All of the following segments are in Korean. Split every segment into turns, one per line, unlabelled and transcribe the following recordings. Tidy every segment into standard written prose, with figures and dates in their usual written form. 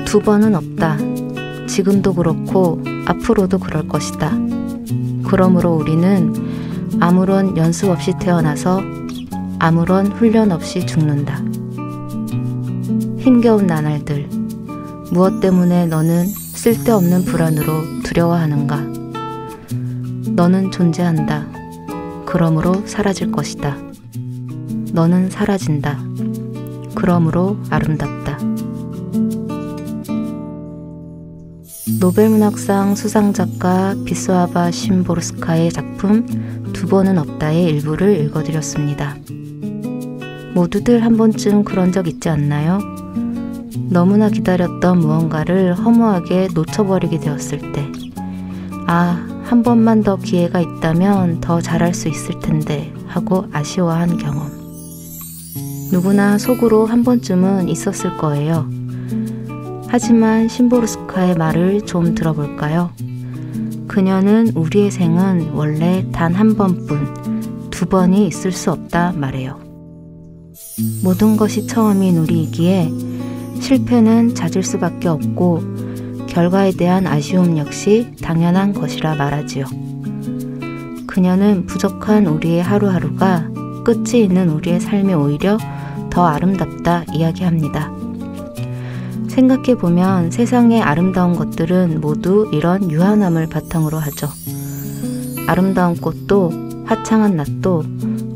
두 번은 없다. 지금도 그렇고 앞으로도 그럴 것이다. 그러므로 우리는 아무런 연습 없이 태어나서 아무런 훈련 없이 죽는다. 힘겨운 나날들, 무엇 때문에 너는 쓸데없는 불안으로 두려워하는가? 너는 존재한다. 그러므로 사라질 것이다. 너는 사라진다. 그러므로 아름답다. 노벨문학상 수상작가 비스와바 심보르스카의 작품 두 번은 없다의 일부를 읽어드렸습니다. 모두들 한 번쯤 그런 적 있지 않나요? 너무나 기다렸던 무언가를 허무하게 놓쳐버리게 되었을 때, 아, 한 번만 더 기회가 있다면 더 잘할 수 있을 텐데 하고 아쉬워한 경험. 누구나 속으로 한 번쯤은 있었을 거예요. 하지만 심보르스카의 말을 좀 들어볼까요? 그녀는 우리의 생은 원래 단 한 번뿐, 두 번이 있을 수 없다 말해요. 모든 것이 처음인 우리이기에 실패는 잦을 수밖에 없고 결과에 대한 아쉬움 역시 당연한 것이라 말하지요. 그녀는 부족한 우리의 하루하루가 끝이 있는 우리의 삶이 오히려 더 아름답다 이야기합니다. 생각해보면 세상의 아름다운 것들은 모두 이런 유한함을 바탕으로 하죠. 아름다운 꽃도 화창한 낮도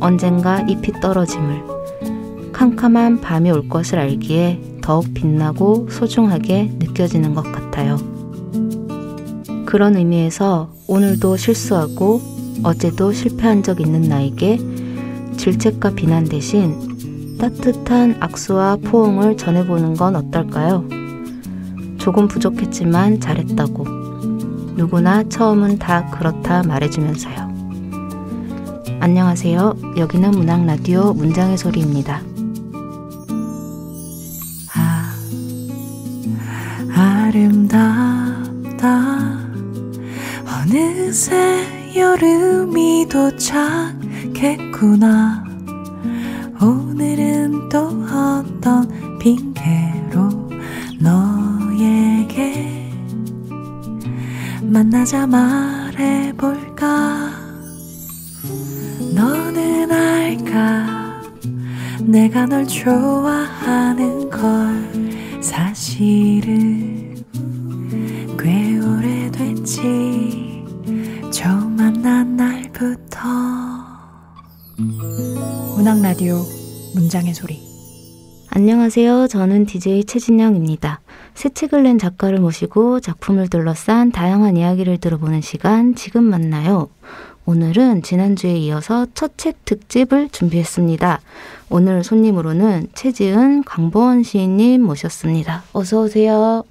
언젠가 잎이 떨어짐을, 캄캄한 밤이 올 것을 알기에 더욱 빛나고 소중하게 느껴지는 것 같아요. 그런 의미에서 오늘도 실수하고 어제도 실패한 적 있는 나에게 질책과 비난 대신 따뜻한 악수와 포옹을 전해보는 건 어떨까요? 조금 부족했지만 잘했다고. 누구나 처음은 다 그렇다 말해주면서요. 안녕하세요. 여기는 문학라디오 문장의 소리입니다.
아름답다. 어느새 여름이 도착했구나. 오늘은 또 어떤 핑계로 너에게 만나자 말해볼까. 너는 알까, 내가 널 좋아하는 걸. 사실은 꽤 오래됐지, 처음 만난 날부터. 문학라디오 문장의 소리.
안녕하세요. 저는 DJ 최진영입니다. 새 책을 낸 작가를 모시고 작품을 둘러싼 다양한 이야기를 들어보는 시간, 지금 만나요. 오늘은 지난주에 이어서 첫 책 특집을 준비했습니다. 오늘 손님으로는 최지은, 강보원 시인님 모셨습니다. 어서 오세요.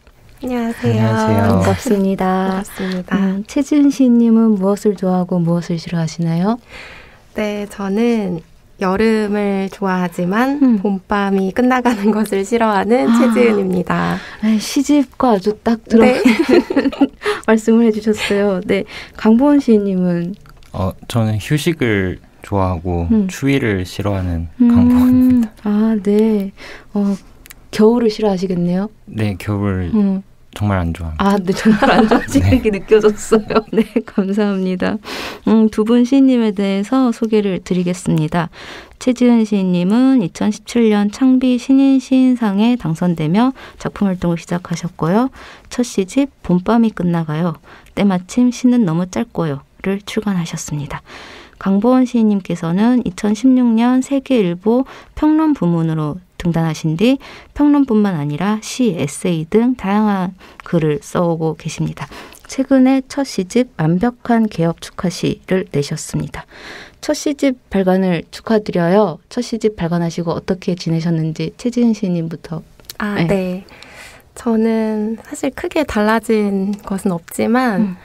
안녕하세요.
반갑습니다.
반갑습니다.
최지은 시인님은 무엇을 좋아하고 무엇을 싫어하시나요?
네, 저는 여름을 좋아하지만 봄밤이 끝나가는 것을 싫어하는 최지은입니다.
시집과 아주 딱 들어가는 네. 말씀을 해주셨어요. 네, 강보원 시인님은?
저는 휴식을 좋아하고 추위를 싫어하는 강보원입니다.
아, 네. 겨울을 싫어하시겠네요?
네, 겨울 정말 안 좋아합니다.
아, 네, 정말 안 좋아하시는 게 느껴졌어요. 네, 감사합니다. 두 분 시인님에 대해서 소개를 드리겠습니다. 최지은 시인님은 2017년 창비 신인 시인상에 당선되며 작품 활동을 시작하셨고요. 첫 시집 봄밤이 끝나가요. 때마침 시는 너무 짧고요를 출간하셨습니다. 강보원 시인님께서는 2016년 세계일보 평론 부문으로 등단하신 뒤 평론뿐만 아니라 시, 에세이 등 다양한 글을 써오고 계십니다. 최근에 첫 시집 완벽한 개업 축하시를 내셨습니다. 첫 시집 발간을 축하드려요. 첫 시집 발간하시고 어떻게 지내셨는지 최지은 시인님부터.
네. 저는 사실 크게 달라진 것은 없지만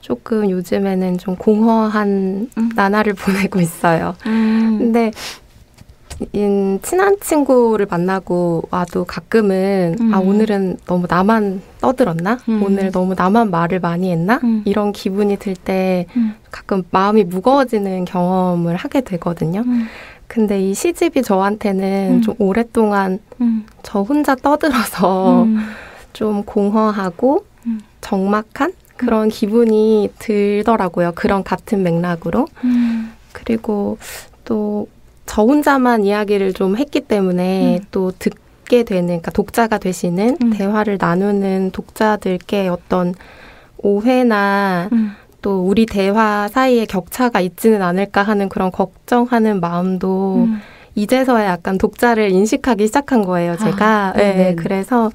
조금 요즘에는 좀 공허한 나날을 보내고 있어요. 근데 친한 친구를 만나고 와도 가끔은 오늘은 너무 나만 떠들었나? 오늘 너무 나만 말을 많이 했나? 이런 기분이 들 때 가끔 마음이 무거워지는 경험을 하게 되거든요. 근데 이 시집이 저한테는 좀 오랫동안 저 혼자 떠들어서 좀 공허하고 적막한 그런 기분이 들더라고요. 그런 같은 맥락으로. 그리고 또 저 혼자만 이야기를 좀 했기 때문에 또 듣게 되는, 그러니까 독자가 되시는 대화를 나누는 독자들께 어떤 오해나 또 우리 대화 사이에 격차가 있지는 않을까 하는 그런 걱정하는 마음도 이제서야 약간 독자를 인식하기 시작한 거예요, 제가. 네, 그래서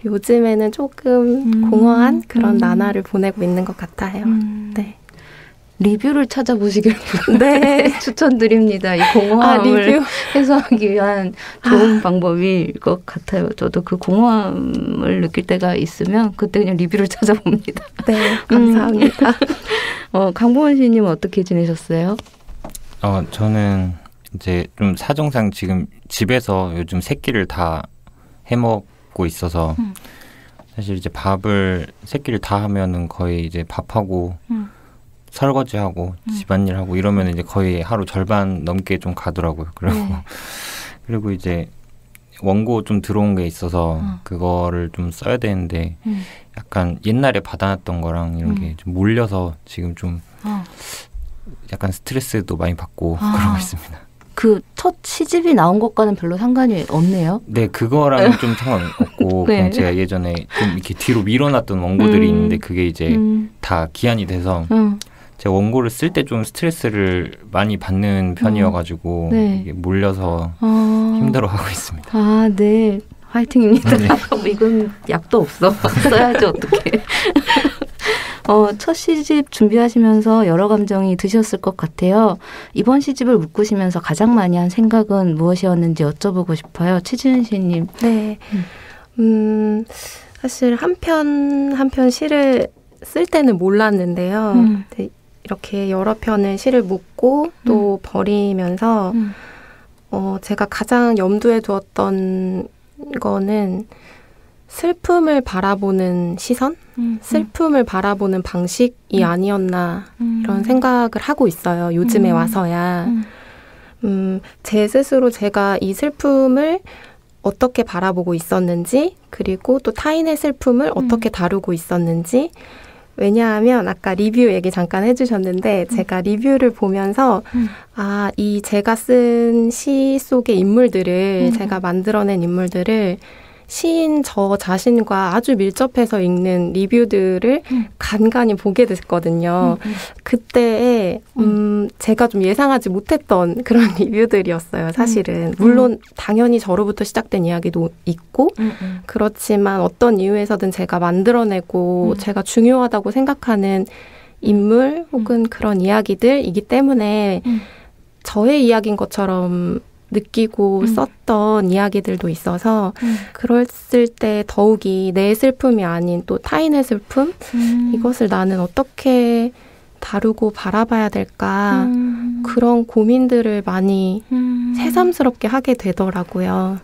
요즘에는 조금 공허한 그런 나날을 보내고 있는 것 같아요. 네.
리뷰를 찾아보시길 네. 추천드립니다. 이 공허함을 해소하기 위한 좋은 방법일 것 같아요. 저도 그 공허함을 느낄 때가 있으면 그때 그냥 리뷰를 찾아봅니다.
네, 감사합니다.
강보은 씨님은 어떻게 지내셨어요?
저는 이제 좀 사정상 지금 집에서 요즘 세 끼를 다 해먹고 있어서 사실 이제 밥을 세 끼를 다 하면은 거의 이제 밥하고 설거지하고 집안일하고 이러면 이제 거의 하루 절반 넘게 좀 가더라고요. 그리고 이제 원고 좀 들어온 게 있어서 그거를 좀 써야 되는데 약간 옛날에 받아놨던 거랑 이런 게 좀 몰려서 지금 좀 약간 스트레스도 많이 받고 그러고 있습니다.
그 첫 시집이 나온 것과는 별로 상관이 없네요.
네, 그거랑은 좀 상관없고 네. 그냥 제가 예전에 좀 이렇게 뒤로 밀어놨던 원고들이 있는데 그게 이제 다 기한이 돼서 제가 원고를 쓸 때 좀 스트레스를 많이 받는 편이어가지고 네. 이게 몰려서 힘들어하고 있습니다.
아, 네. 화이팅입니다. 네. 이건 약도 없어. 써야지 어떡해. 첫 시집 준비하시면서 여러 감정이 드셨을 것 같아요. 이번 시집을 묶으시면서 가장 많이 한 생각은 무엇이었는지 여쭤보고 싶어요. 최지은 씨님.
네. 사실 한 편 시를 쓸 때는 몰랐는데요. 이렇게 여러 편의 시를 묶고 또 버리면서 제가 가장 염두에 두었던 거는 슬픔을 바라보는 시선? 슬픔을 바라보는 방식이 아니었나 이런 생각을 하고 있어요. 요즘에 와서야. 제 스스로 제가 이 슬픔을 어떻게 바라보고 있었는지 그리고 또 타인의 슬픔을 어떻게 다루고 있었는지 왜냐하면 아까 리뷰 얘기 잠깐 해주셨는데 제가 리뷰를 보면서 이 제가 쓴 시 속의 인물들을 제가 만들어낸 인물들을 시인 저 자신과 아주 밀접해서 읽는 리뷰들을 간간히 보게 됐거든요. 그때에 제가 좀 예상하지 못했던 그런 리뷰들이었어요. 사실은. 물론 당연히 저로부터 시작된 이야기도 있고 그렇지만 어떤 이유에서든 제가 만들어내고 제가 중요하다고 생각하는 인물 혹은 그런 이야기들이기 때문에 저의 이야기인 것처럼 느끼고 썼던 이야기들도 있어서 그랬을 때 더욱이 내 슬픔이 아닌 또 타인의 슬픔 이것을 나는 어떻게 다루고 바라봐야 될까 그런 고민들을 많이 새삼스럽게 하게 되더라고요.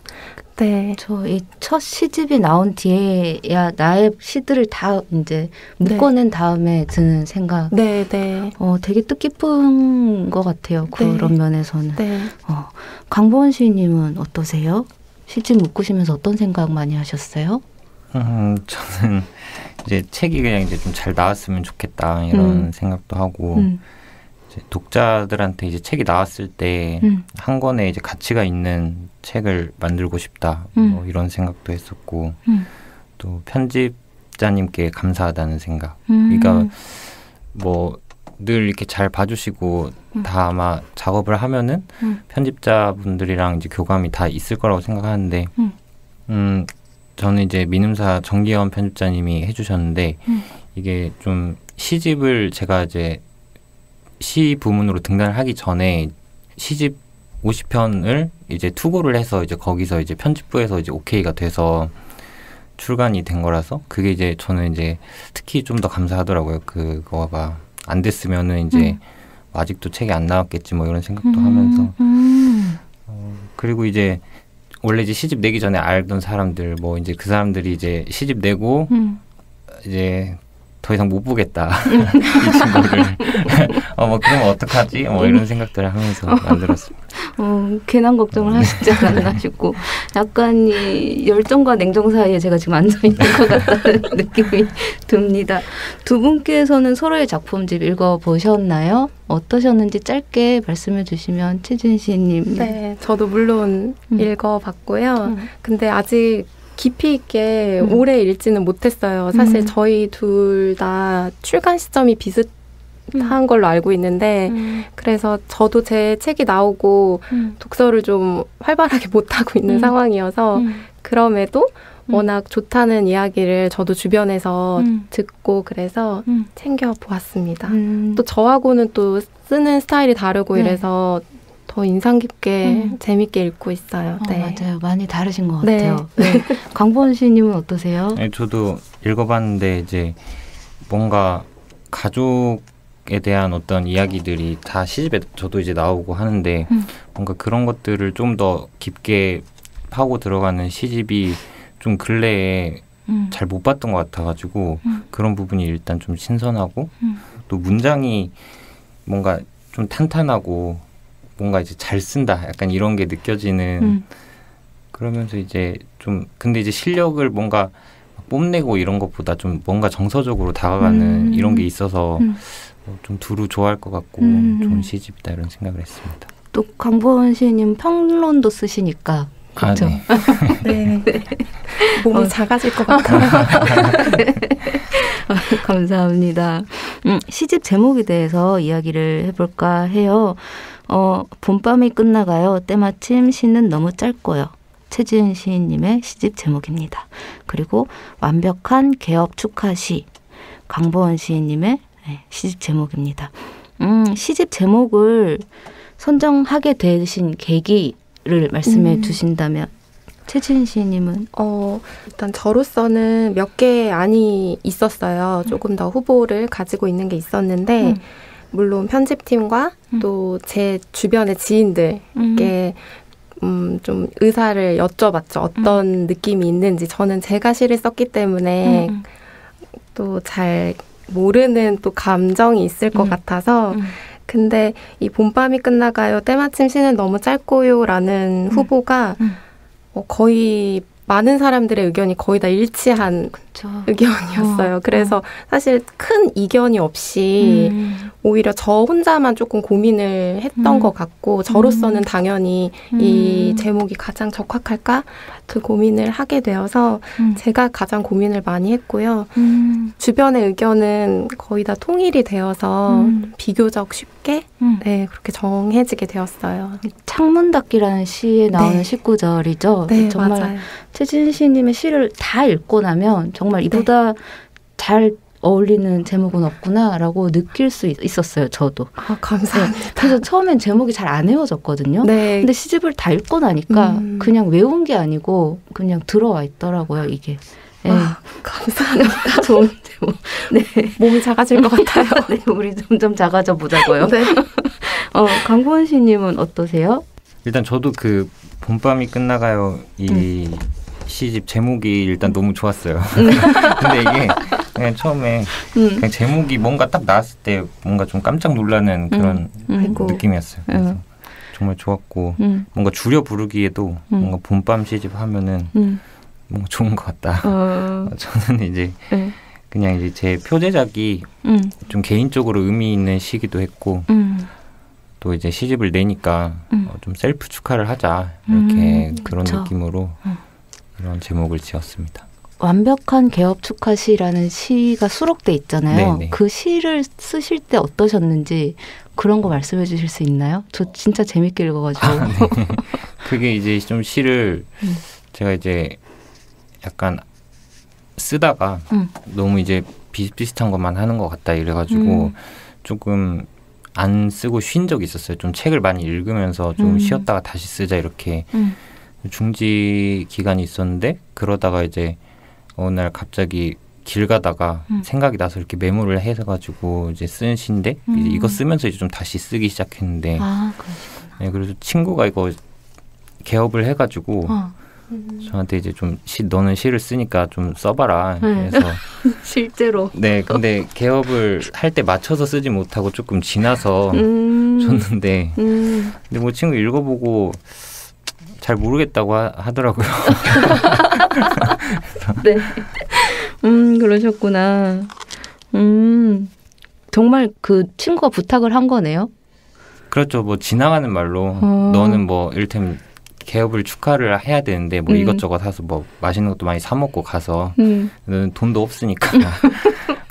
네.
저 이 첫 시집이 나온 뒤에야 나의 시들을 다 이제 묶어낸 다음에 드는 생각.
네, 네.
되게 뜻깊은 것 같아요. 그런 면에서는.
네.
강보은 시인님은 어떠세요? 시집 묶으시면서 어떤 생각 많이 하셨어요?
저는 이제 책이 그냥 이제 좀 잘 나왔으면 좋겠다 이런 생각도 하고 이제 독자들한테 이제 책이 나왔을 때 한 권에 이제 가치가 있는 책을 만들고 싶다 뭐 이런 생각도 했었고 또 편집자님께 감사하다는 생각. 그러니까 뭐 늘 이렇게 잘 봐주시고 다 아마 작업을 하면은 편집자분들이랑 이제 교감이 다 있을 거라고 생각하는데 저는 이제 민음사 정기현 편집자님이 해주셨는데 이게 좀 시집을 제가 이제 시 부문으로 등단을 하기 전에 시집 50편을 이제 투고를 해서 이제 거기서 이제 편집부에서 이제 오케이가 돼서 출간이 된 거라서 그게 이제 저는 이제 특히 좀 더 감사하더라고요. 그거가 안 됐으면은 이제 아직도 책이 안 나왔겠지 뭐 이런 생각도 하면서 그리고 이제 원래 이제 시집 내기 전에 알던 사람들 뭐 이제 그 사람들이 이제 시집 내고 이제 더 이상 못 보겠다 이 친구를 뭐 그러면 어떡하지? 뭐 이런 생각들을 하면서 만들었습니다.
괜한 걱정을 하시지 않았나 싶고 약간 이 열정과 냉정 사이에 제가 지금 앉아 있는 것 같다는 느낌이 듭니다. 두 분께서는 서로의 작품집 읽어보셨나요? 어떠셨는지 짧게 말씀해 주시면 최진시님.
네, 저도 물론 읽어봤고요. 근데 아직 깊이 있게 오래 읽지는 못했어요. 사실 저희 둘 다 출간 시점이 비슷한 걸로 알고 있는데 그래서 저도 제 책이 나오고 독서를 좀 활발하게 못하고 있는 상황이어서 그럼에도 워낙 좋다는 이야기를 저도 주변에서 듣고 그래서 챙겨보았습니다. 또 저하고는 또 쓰는 스타일이 다르고 이래서 더 인상 깊게 재밌게 읽고 있어요. 네.
맞아요. 많이 다르신 것 같아요. 네. 강보원 씨님은 어떠세요?
네, 저도 읽어봤는데 이제 뭔가 가족에 대한 어떤 이야기들이 다 시집에 저도 이제 나오고 하는데 뭔가 그런 것들을 좀 더 깊게 파고 들어가는 시집이 좀 근래에 잘 못 봤던 것 같아가지고 그런 부분이 일단 좀 신선하고 또 문장이 뭔가 좀 탄탄하고 뭔가 이제 잘 쓴다 약간 이런 게 느껴지는 그러면서 이제 좀 근데 이제 실력을 뭔가 뽐내고 이런 것보다 좀 뭔가 정서적으로 다가가는 이런 게 있어서 좀 두루 좋아할 것 같고 좋은 시집이다 이런 생각을 했습니다.
또 강보원 씨님 평론도 쓰시니까 그렇죠?
네. 몸이 작아질 것 같아요.
감사합니다. 시집 제목에 대해서 이야기를 해볼까 해요. 봄밤이 끝나가요. 때마침 시는 너무 짧고요. 최지은 시인님의 시집 제목입니다. 그리고 완벽한 개업 축하 시 강보원 시인님의 시집 제목입니다. 시집 제목을 선정하게 되신 계기를 말씀해 주신다면 최지은 시인님은?
일단 저로서는 몇 개 안이 있었어요. 조금 더 후보를 가지고 있는 게 있었는데 물론 편집팀과 또 제 주변의 지인들께 좀 의사를 여쭤봤죠. 어떤 느낌이 있는지. 저는 제가 시를 썼기 때문에 또 잘 모르는 또 감정이 있을 것 같아서 근데 이 봄밤이 끝나가요. 때마침 시는 너무 짧고요라는 후보가 거의 많은 사람들의 의견이 거의 다 일치한 의견이었어요. 그래서 사실 큰 이견이 없이 오히려 저 혼자만 조금 고민을 했던 것 같고 저로서는 당연히 이 제목이 가장 적합할까? 그 고민을 하게 되어서 제가 가장 고민을 많이 했고요. 주변의 의견은 거의 다 통일이 되어서 비교적 쉽게 네, 그렇게 정해지게 되었어요.
창문 닫기라는 시에 나오는 19절이죠.
네,
정말
맞아요.
최진 시님의 시를 다 읽고 나면 정말 이보다 잘 어울리는 제목은 없구나라고 느낄 수 있었어요. 저도.
감사합니다.
네, 그래서 처음엔 제목이 잘 안 외워졌거든요.
네.
근데 시집을 다 읽고 나니까 그냥 외운 게 아니고 그냥 들어와 있더라고요. 이게. 네.
감사합니다.
좋은 제목. 네.
몸이 작아질 것 같아요.
네, 우리 점점 작아져 보자고요.
네.
강보원 씨님은 어떠세요?
일단 저도 그 봄밤이 끝나가요 이 시집 제목이 일단 너무 좋았어요. 근데 이게 그냥 처음에 그냥 제목이 뭔가 딱 나왔을 때 뭔가 좀 깜짝 놀라는 그런 느낌이었어요. 그래서 정말 좋았고 뭔가 줄여 부르기에도 뭔가 봄밤 시집 하면은 뭔가 좋은 것 같다. 저는 이제 그냥 이제 제 표제작이 좀 개인적으로 의미 있는 시기도 했고 또 이제 시집을 내니까 좀 셀프 축하를 하자 이렇게 그런
그쵸.
느낌으로 이런 제목을 지었습니다.
완벽한 개업 축하시라는 시가 수록돼 있잖아요.
네네.
그 시를 쓰실 때 어떠셨는지 그런 거 말씀해 주실 수 있나요? 저 진짜 재밌게 읽어가지고.
네. 그게 이제 좀 시를 제가 이제 약간 쓰다가 너무 이제 비슷비슷한 것만 하는 것 같다 이래가지고 조금 안 쓰고 쉰 적이 있었어요. 좀 책을 많이 읽으면서 좀 쉬었다가 다시 쓰자 이렇게 중지 기간이 있었는데 그러다가 이제 어느 날 갑자기 길 가다가 생각이 나서 이렇게 메모를 해가지고 이제 쓴 시인데 이거 쓰면서 이제 좀 다시 쓰기 시작했는데
그러시구나.
네, 그래서 친구가 이거 개업을 해가지고 저한테 이제 좀 너는 시를 쓰니까 좀 써봐라. 그래서
실제로.
네, 근데 개업을 할 때 맞춰서 쓰지 못하고 조금 지나서 줬는데, 근데 뭐 친구 읽어보고 잘 모르겠다고 하더라고요.
네. 그러셨구나. 정말 그 친구가 부탁을 한 거네요? 그렇죠.
뭐 지나가는 말로 너는 뭐 이를테면 개업을 축하를 해야 되는데 뭐 이것저것 사서 뭐 맛있는 것도 많이 사 먹고 가서 너는 돈도 없으니까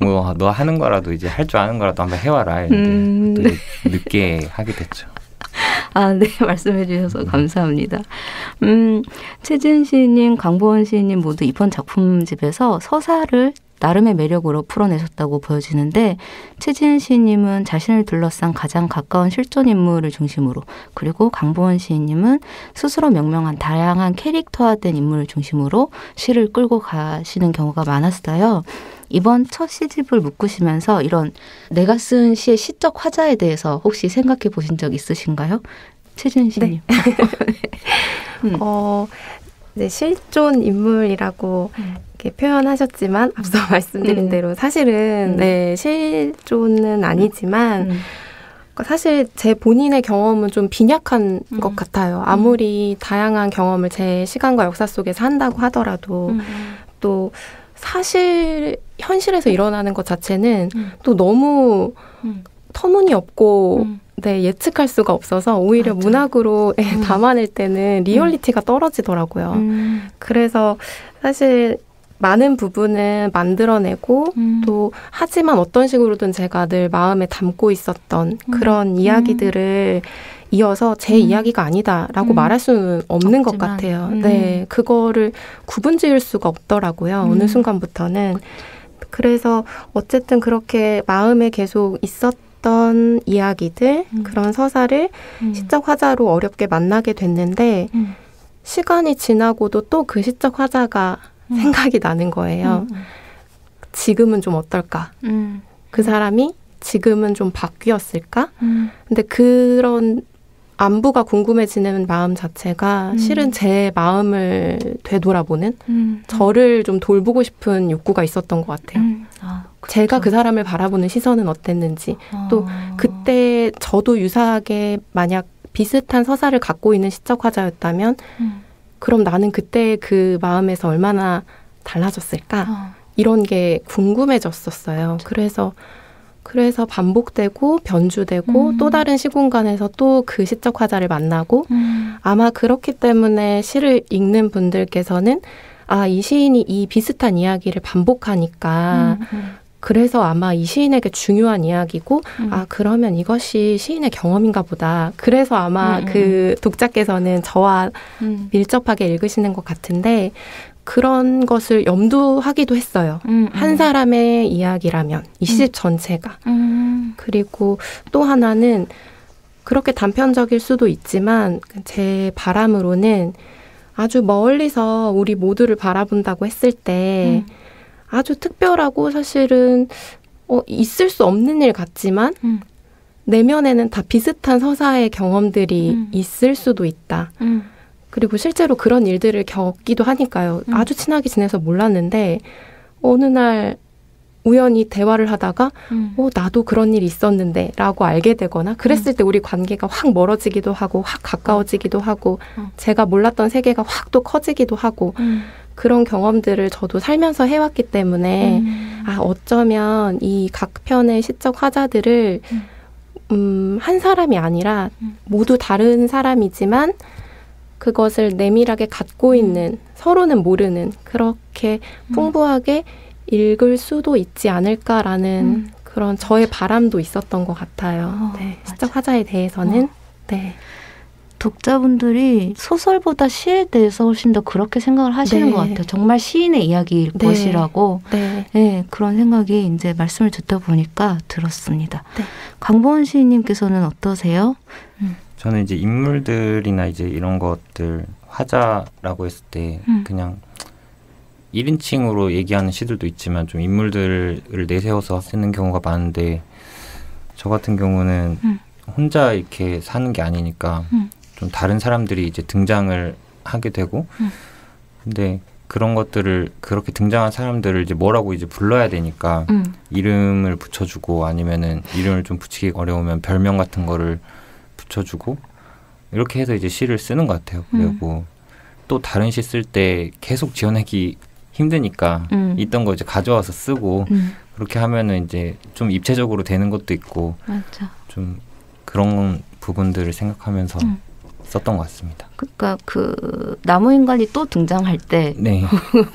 뭐 너 하는 거라도 이제 할 줄 아는 거라도 한번 해와라. 이랬는데 또 늦게 하게 됐죠.
아, 네. 말씀해 주셔서 감사합니다. 최지은 시인님, 강보원 시인님 모두 이번 작품집에서 서사를 나름의 매력으로 풀어내셨다고 보여지는데 최지은 시인님은 자신을 둘러싼 가장 가까운 실존 인물을 중심으로 그리고 강보원 시인님은 스스로 명명한 다양한 캐릭터화된 인물을 중심으로 시를 끌고 가시는 경우가 많았어요. 이번 첫 시집을 묶으시면서 이런 내가 쓴 시의 시적 화자에 대해서 혹시 생각해 보신 적 있으신가요? 최지은 시인님.
네. 네, 실존 인물이라고 이렇게 표현하셨지만 앞서 말씀드린 대로 사실은 네, 실존은 아니지만 사실 제 본인의 경험은 좀 빈약한 것 같아요. 아무리 다양한 경험을 제 시간과 역사 속에서 한다고 하더라도 또 사실 현실에서 일어나는 것 자체는 또 너무 터무니없고 네, 예측할 수가 없어서 오히려 맞아. 문학으로 담아낼 때는 리얼리티가 떨어지더라고요. 그래서 사실 많은 부분은 만들어내고 또 하지만 어떤 식으로든 제가 늘 마음에 담고 있었던 그런 이야기들을 이어서 제 이야기가 아니다라고 말할 수는 없는 것 같아요. 네, 그거를 구분 지을 수가 없더라고요. 어느 순간부터는. 그래서 어쨌든 그렇게 마음에 계속 있었던 이야기들, 그런 서사를 시적 화자로 어렵게 만나게 됐는데 시간이 지나고도 또 그 시적 화자가 생각이 나는 거예요. 지금은 좀 어떨까? 그 사람이 지금은 좀 바뀌었을까? 근데 그런 안부가 궁금해지는 마음 자체가 실은 제 마음을 되돌아보는 저를 좀 돌보고 싶은 욕구가 있었던 것 같아요. 제가 그 사람을 바라보는 시선은 어땠는지 또 그때 저도 유사하게 만약 비슷한 서사를 갖고 있는 시적 화자였다면 그럼 나는 그때 그 마음에서 얼마나 달라졌을까? 이런 게 궁금해졌었어요. 그래서 반복되고 변주되고 또 다른 시공간에서 또 그 시적 화자를 만나고 아마 그렇기 때문에 시를 읽는 분들께서는 아, 이 시인이 이 비슷한 이야기를 반복하니까 그래서 아마 이 시인에게 중요한 이야기고 아, 그러면 이것이 시인의 경험인가 보다. 그래서 아마 그 독자께서는 저와 밀접하게 읽으시는 것 같은데 그런 것을 염두하기도 했어요. 한 사람의 이야기라면 이 시집 전체가. 그리고 또 하나는 그렇게 단편적일 수도 있지만 제 바람으로는 아주 멀리서 우리 모두를 바라본다고 했을 때 아주 특별하고 사실은 있을 수 없는 일 같지만 내면에는 다 비슷한 서사의 경험들이 있을 수도 있다. 그리고 실제로 그런 일들을 겪기도 하니까요. 아주 친하게 지내서 몰랐는데 어느 날 우연히 대화를 하다가 나도 그런 일이 있었는데 라고 알게 되거나 그랬을 때 우리 관계가 확 멀어지기도 하고 확 가까워지기도 하고 제가 몰랐던 세계가 확 또 커지기도 하고 그런 경험들을 저도 살면서 해왔기 때문에 아, 어쩌면 이 각 편의 시적 화자들을 한 사람이 아니라 모두 다른 사람이지만 그것을 내밀하게 갖고 있는 서로는 모르는 그렇게 풍부하게 읽을 수도 있지 않을까라는 그런 저의 바람도 있었던 것 같아요. 네, 시적 화자에 대해서는. 네.
독자분들이 소설보다 시에 대해서 훨씬 더 그렇게 생각을 하시는 것 같아요. 정말 시인의 이야기일 것이라고. 네, 그런 생각이 이제 말씀을 듣다 보니까 들었습니다. 네. 강보원 시인님께서는 어떠세요?
저는 이제 인물들이나 이제 이런 것들 화자라고 했을 때 그냥 1인칭으로 얘기하는 시들도 있지만 좀 인물들을 내세워서 쓰는 경우가 많은데 저 같은 경우는 혼자 이렇게 사는 게 아니니까 좀 다른 사람들이 이제 등장을 하게 되고 근데 그런 것들을 그렇게 등장한 사람들을 이제 뭐라고 이제 불러야 되니까 이름을 붙여주고 아니면은 이름을 좀 붙이기 어려우면 별명 같은 거를 붙여주고 이렇게 해서 이제 시를 쓰는 것 같아요. 그리고 또 다른 시 쓸 때 계속 지어내기 힘드니까 있던 거 이제 가져와서 쓰고 그렇게 하면은 이제 좀 입체적으로 되는 것도 있고
맞아.
좀 그런 부분들을 생각하면서 썼던 것 같습니다.
그러니까 그 나무 인간이 또 등장할 때,
네.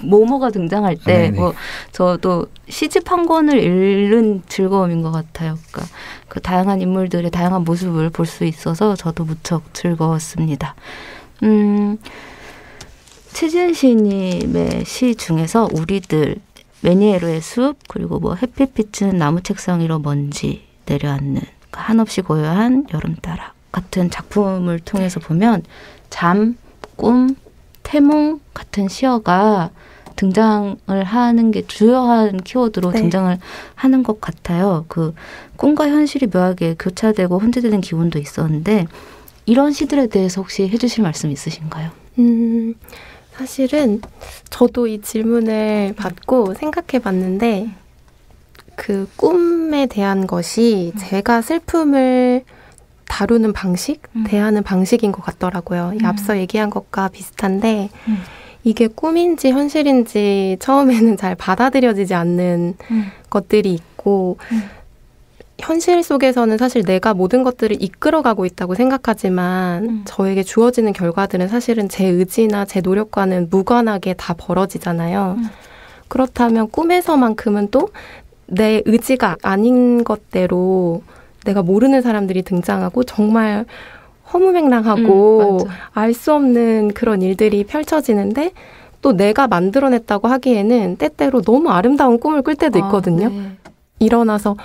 모모가 등장할 때,
네네.
뭐 저도 시집 한 권을 읽는 즐거움인 것 같아요. 그러니까 그 다양한 인물들의 다양한 모습을 볼 수 있어서 저도 무척 즐거웠습니다. 최지은 시인님의 시 중에서 우리들, 매니에로의 숲, 그리고 뭐 햇빛 나무 책상 위로 먼지 내려앉는 한없이 고요한 여름따라 같은 작품을 통해서 보면 잠, 꿈, 태몽 같은 시어가 등장을 하는 게 주요한 키워드로
네.
등장을 하는 것 같아요. 그 꿈과 현실이 묘하게 교차되고 혼재되는 기분도 있었는데 이런 시들에 대해서 혹시 해주실 말씀 있으신가요?
사실은 저도 이 질문을 받고 생각해 봤는데 그 꿈에 대한 것이 제가 슬픔을 다루는 방식, 대하는 방식인 것 같더라고요. 앞서 얘기한 것과 비슷한데 이게 꿈인지 현실인지 처음에는 잘 받아들여지지 않는 것들이 있고 현실 속에서는 사실 내가 모든 것들을 이끌어가고 있다고 생각하지만 저에게 주어지는 결과들은 사실은 제 의지나 제 노력과는 무관하게 다 벌어지잖아요. 그렇다면 꿈에서만큼은 또 내 의지가 아닌 것대로 내가 모르는 사람들이 등장하고 정말 허무맹랑하고 알 수 없는 그런 일들이 펼쳐지는데 또 내가 만들어냈다고 하기에는 때때로 너무 아름다운 꿈을 꿀 때도 있거든요.
네.
일어나서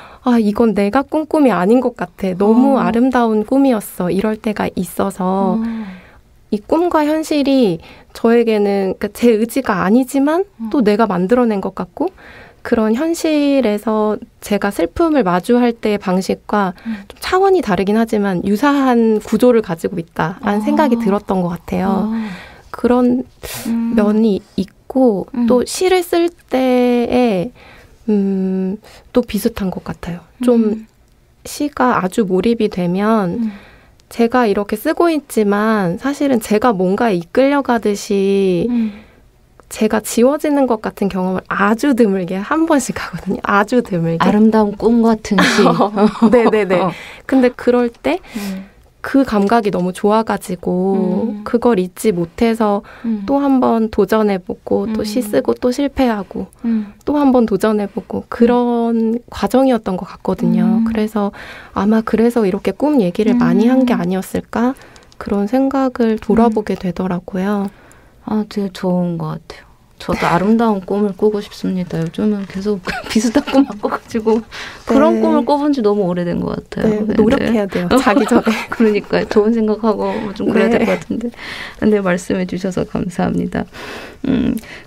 이건 내가 꾼 꿈이 아닌 것 같아. 너무 아름다운 꿈이었어. 이럴 때가 있어서 이 꿈과 현실이 저에게는 그러니까 제 의지가 아니지만 또 내가 만들어낸 것 같고 그런 현실에서 제가 슬픔을 마주할 때의 방식과 좀 차원이 다르긴 하지만 유사한 구조를 가지고 있다라는 생각이 들었던 것 같아요. 그런 면이 있고 또 시를 쓸 때에 또 비슷한 것 같아요. 좀 시가 아주 몰입이 되면 제가 이렇게 쓰고 있지만 사실은 제가 뭔가에 이끌려가듯이 제가 지워지는 것 같은 경험을 아주 드물게 한 번씩 하거든요. 아주 드물게.
아름다운 꿈 같은 시.
네네네. 근데 그럴 때 그 감각이 너무 좋아가지고 그걸 잊지 못해서 또 한 번 도전해보고 또 시 쓰고 또 실패하고 또 한 번 도전해보고 그런 과정이었던 것 같거든요. 그래서 아마 그래서 이렇게 꿈 얘기를 많이 한 게 아니었을까 그런 생각을 돌아보게 되더라고요.
되게 좋은 것 같아요. 저도 아름다운 꿈을 꾸고 싶습니다. 요즘은 계속 비슷한 꿈 바꿔가지고 그런 꿈을 꿔본 지 너무 오래된 것 같아요.
네, 노력해야 돼요. 자기 전에.
그러니까요. 좋은 생각하고 좀 그래야 될 것 같은데. 근데 말씀해 주셔서 감사합니다.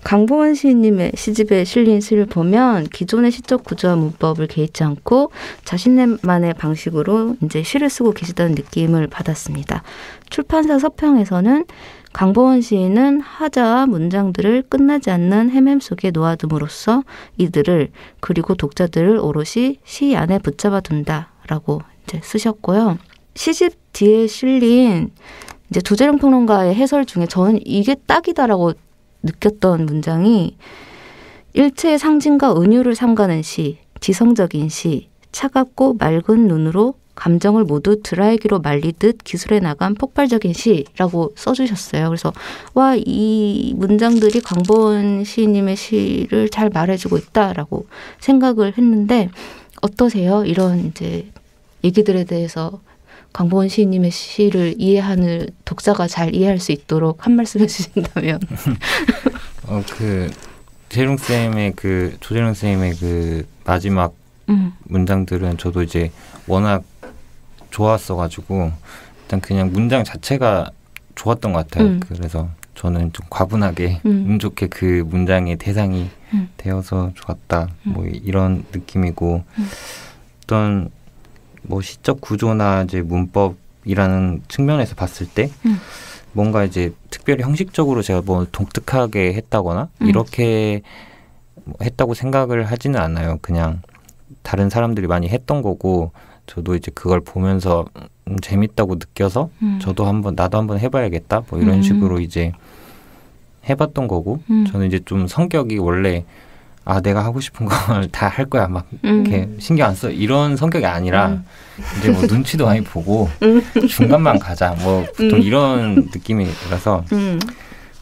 강보원 시인님의 시집에 실린 시를 보면 기존의 시적 구조와 문법을 개의치 않고 자신만의 방식으로 이제 시를 쓰고 계시다는 느낌을 받았습니다. 출판사 서평에서는 강보원 시인은 하자와 문장들을 끝나지 않는 헤맴 속에 놓아둠으로써 이들을 그리고 독자들을 오롯이 시 안에 붙잡아 둔다라고 이제 쓰셨고요. 시집 뒤에 실린 이제 조재룡 평론가의 해설 중에 저는 이게 딱이다라고 느꼈던 문장이 일체의 상징과 은유를 삼가는 시, 지성적인 시, 차갑고 맑은 눈으로 감정을 모두 드라이기로 말리듯 기술해 나간 폭발적인 시라고 써주셨어요. 그래서 이 문장들이 강보원 시인님의 시를 잘 말해주고 있다라고 생각을 했는데 어떠세요? 이런 이제 얘기들에 대해서 강보원 시인님의 시를 이해하는 독자가 잘 이해할 수 있도록 한 말씀 해주신다면.
조재룡 쌤의 그 마지막 문장들은 저도 이제 워낙 좋았어가지고 일단 그냥 문장 자체가 좋았던 것 같아요. 그래서 저는 좀 과분하게 운 좋게 그 문장의 대상이 되어서 좋았다. 뭐 이런 느낌이고 어떤 뭐 시적 구조나 이제 문법 직업이라는 측면에서 봤을 때 뭔가 이제 특별히 형식적으로 제가 뭐 독특하게 했다거나 이렇게 했다고 생각을 하지는 않아요. 그냥 다른 사람들이 많이 했던 거고 저도 이제 그걸 보면서 재밌다고 느껴서 나도 한번 해봐야겠다 뭐 이런 식으로 이제 해봤던 거고 저는 이제 좀 성격이 원래 내가 하고 싶은 걸 다 할 거야 막 이렇게 신경 안 써 이런 성격이 아니라 이제 뭐 눈치도 많이 보고 중간만 가자 뭐 보통 이런 느낌이라서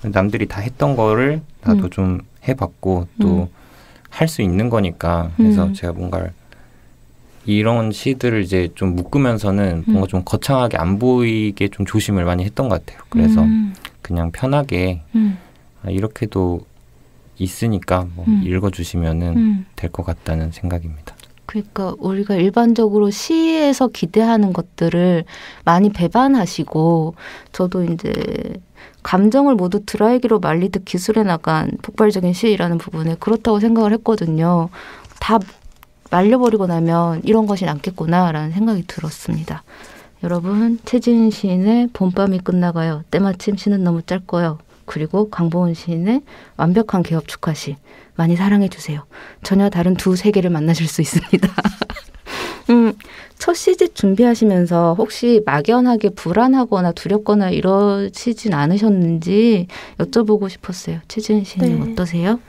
남들이 다 했던 거를 나도 좀 해봤고 또 할 수 있는 거니까 그래서 제가 뭔가 이런 시들을 이제 좀 묶으면서는 뭔가 좀 거창하게 안 보이게 좀 조심을 많이 했던 것 같아요. 그래서 그냥 편하게 이렇게도 있으니까 뭐 읽어주시면은 될 것 같다는 생각입니다.
그러니까 우리가 일반적으로 시에서 기대하는 것들을 많이 배반하시고 저도 이제 감정을 모두 드라이기로 말리듯 기술해 나간 폭발적인 시라는 부분에 그렇다고 생각을 했거든요. 다 말려버리고 나면 이런 것이 남겠구나라는 생각이 들었습니다. 여러분, 최지은 시인의 봄밤이 끝나가요. 때마침 시는 너무 짧고요. 그리고 강보은 시인의 완벽한 개업 축하시 많이 사랑해주세요. 전혀 다른 두 세계를 만나실 수 있습니다. 첫 시집 준비하시면서 혹시 막연하게 불안하거나 두렵거나 이러시진 않으셨는지 여쭤보고 싶었어요. 최지은 시인님 네. 어떠세요?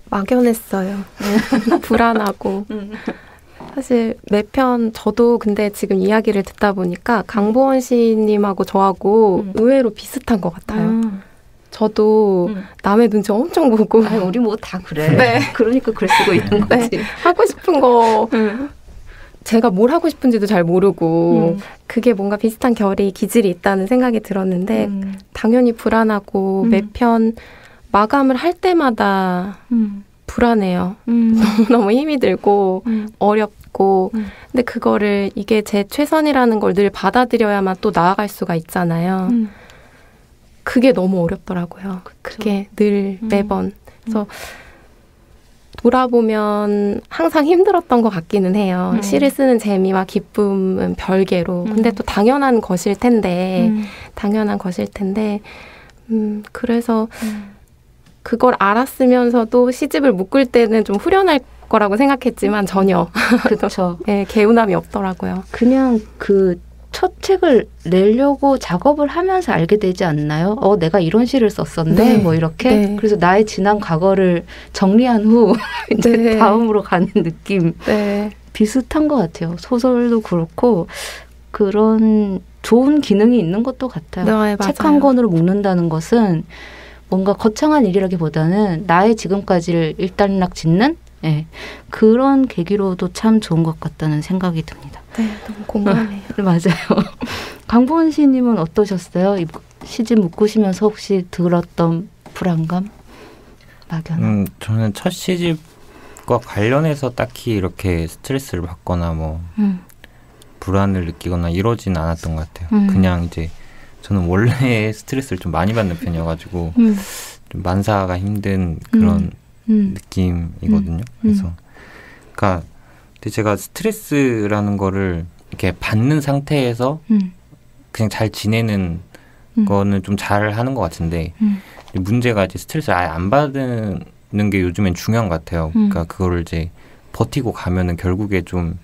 막연했어요. 불안하고 사실 매편 저도 근데 지금 이야기를 듣다 보니까 강보원 시인님하고 저하고 의외로 비슷한 것 같아요. 저도 남의 눈치 엄청 보고
아니, 우리 뭐 다 그래.
네.
그러니까 글 쓰고 있는 거지.
네. 하고 싶은 거 제가 뭘 하고 싶은지도 잘 모르고 그게 뭔가 비슷한 결이 기질이 있다는 생각이 들었는데 당연히 불안하고 매편 마감을 할 때마다 불안해요. 너무 힘이 들고 어렵고 근데 그거를 이게 제 최선이라는 걸 늘 받아들여야만 또 나아갈 수가 있잖아요. 그게 너무 어렵더라고요. 그쵸. 그게 늘 매번. 그래서 돌아보면 항상 힘들었던 것 같기는 해요. 시를 쓰는 재미와 기쁨은 별개로. 근데 또 당연한 것일 텐데 그래서 그걸 알았으면서도 시집을 묶을 때는 좀 후련할 거라고 생각했지만 전혀.
그렇죠.
네, 개운함이 없더라고요.
그냥 그 첫 책을 내려고 작업을 하면서 알게 되지 않나요? 내가 이런 시를 썼었네. 네. 뭐 이렇게. 네. 그래서 나의 지난 과거를 정리한 후 이제 네. 다음으로 가는 느낌.
네.
비슷한 것 같아요. 소설도 그렇고 그런 좋은 기능이 있는 것도 같아요.
네,
책 한 권으로 묶는다는 것은 뭔가 거창한 일이라기보다는 나의 지금까지를 일단락 짓는 그런 계기로도 참 좋은 것 같다는 생각이 듭니다.
네, 너무 공감해요.
맞아요. 강보은 시인님은 어떠셨어요? 이 시집 묶으시면서 혹시 들었던 불안감? 막연함?
저는 첫 시집과 관련해서 딱히 이렇게 스트레스를 받거나 뭐 불안을 느끼거나 이러진 않았던 것 같아요. 그냥 이제 저는 원래 스트레스를 좀 많이 받는 편이어가지고 좀 만사가 힘든 그런 느낌이거든요. 그래서 그러니까 근데 제가 스트레스라는 거를 이렇게 받는 상태에서 그냥 잘 지내는 거는 좀 잘 하는 것 같은데 문제가 이제 스트레스를 아예 안 받는 게 요즘엔 중요한 것 같아요. 그러니까 그거를 이제 버티고 가면은 결국에 좀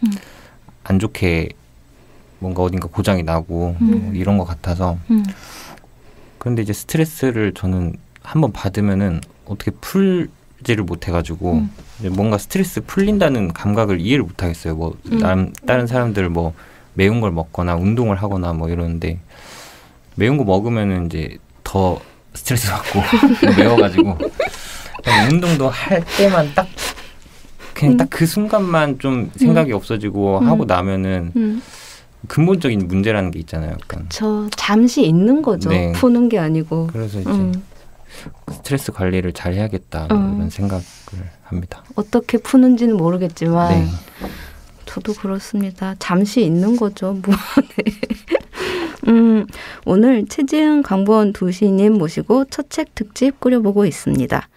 안 좋게 뭔가 어딘가 고장이 나고 뭐 이런 것 같아서 그런데 이제 스트레스를 저는 한번 받으면은 어떻게 풀지를 못해가지고 뭔가 스트레스 풀린다는 감각을 이해를 못하겠어요. 뭐 다른 사람들 뭐 매운 걸 먹거나 운동을 하거나 뭐 이러는데 매운 거 먹으면은 이제 더 스트레스 받고 매워가지고 운동도 할 때만 딱 그냥 딱 그 순간만 좀 생각이 없어지고 하고 나면은 근본적인 문제라는 게 있잖아요.
그렇죠. 잠시 있는 거죠. 네. 푸는 게 아니고.
그래서 이제 스트레스 관리를 잘 해야겠다 이런 생각을 합니다.
어떻게 푸는지는 모르겠지만
네.
저도 그렇습니다. 잠시 있는 거죠. 오늘 최지은, 강보원 두 시인님 모시고 첫 책 특집 꾸려보고 있습니다.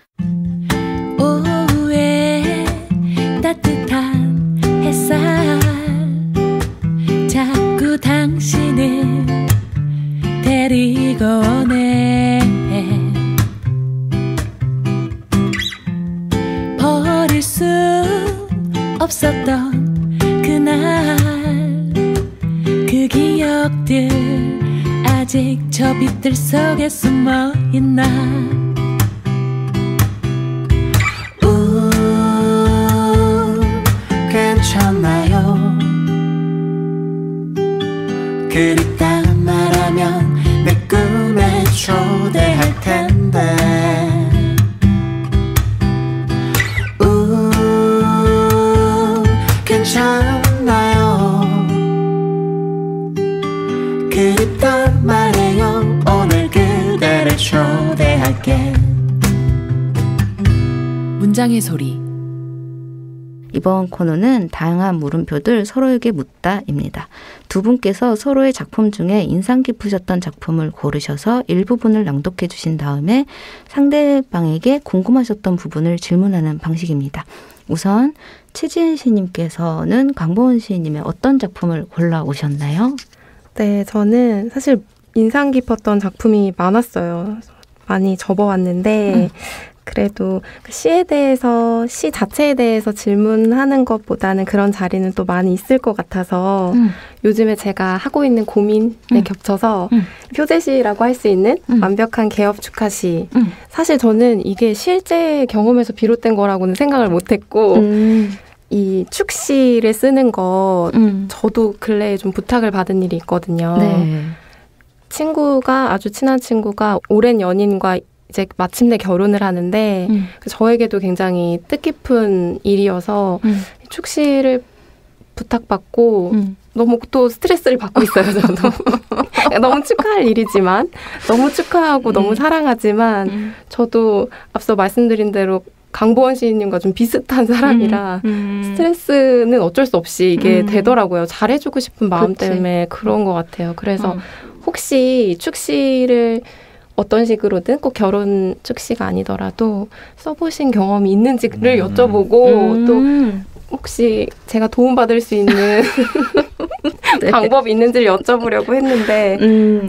오후에 따뜻한 햇살 자꾸 당신을 어딜 아직 저 빛들 속에 숨어 있나.
괜찮아요. 그립다 말하면 내 꿈에 초대할 텐데. 괜찮아요. 그립다 말해요. 오늘 그대를 초대할게.
문장의 소리.
이번 코너는 다양한 물음표들 서로에게 묻다입니다. 두 분께서 서로의 작품 중에 인상 깊으셨던 작품을 고르셔서 일부분을 낭독해 주신 다음에 상대방에게 궁금하셨던 부분을 질문하는 방식입니다. 우선 최지은 시인님께서는 강보은 시인님의 어떤 작품을 골라오셨나요?
네, 저는 사실 인상 깊었던 작품이 많았어요. 많이 접어왔는데 그래도 시에 대해서, 시 자체에 대해서 질문하는 것보다는 그런 자리는 또 많이 있을 것 같아서 요즘에 제가 하고 있는 고민에 겹쳐서 표제시라고 할 수 있는 완벽한 개업 축하시. 사실 저는 이게 실제 경험에서 비롯된 거라고는 생각을 못했고 이 축시를 쓰는 것 저도 근래에 좀 부탁을 받은 일이 있거든요.
네.
친구가, 아주 친한 친구가 오랜 연인과 이제 마침내 결혼을 하는데 저에게도 굉장히 뜻깊은 일이어서 축시를 부탁받고 너무 또 스트레스를 받고 있어요. 저도 너무 축하할 일이지만 너무 축하하고 너무 사랑하지만 저도 앞서 말씀드린 대로 강보원 시인님과 좀 비슷한 사람이라 스트레스는 어쩔 수 없이 이게 되더라고요. 잘해주고 싶은 마음 때문에 그런 것 같아요. 그래서 혹시 축시를 어떤 식으로든 꼭 결혼 축시가 아니더라도 써보신 경험이 있는지를 여쭤보고 또 혹시 제가 도움받을 수 있는 네. 방법이 있는지를 여쭤보려고 했는데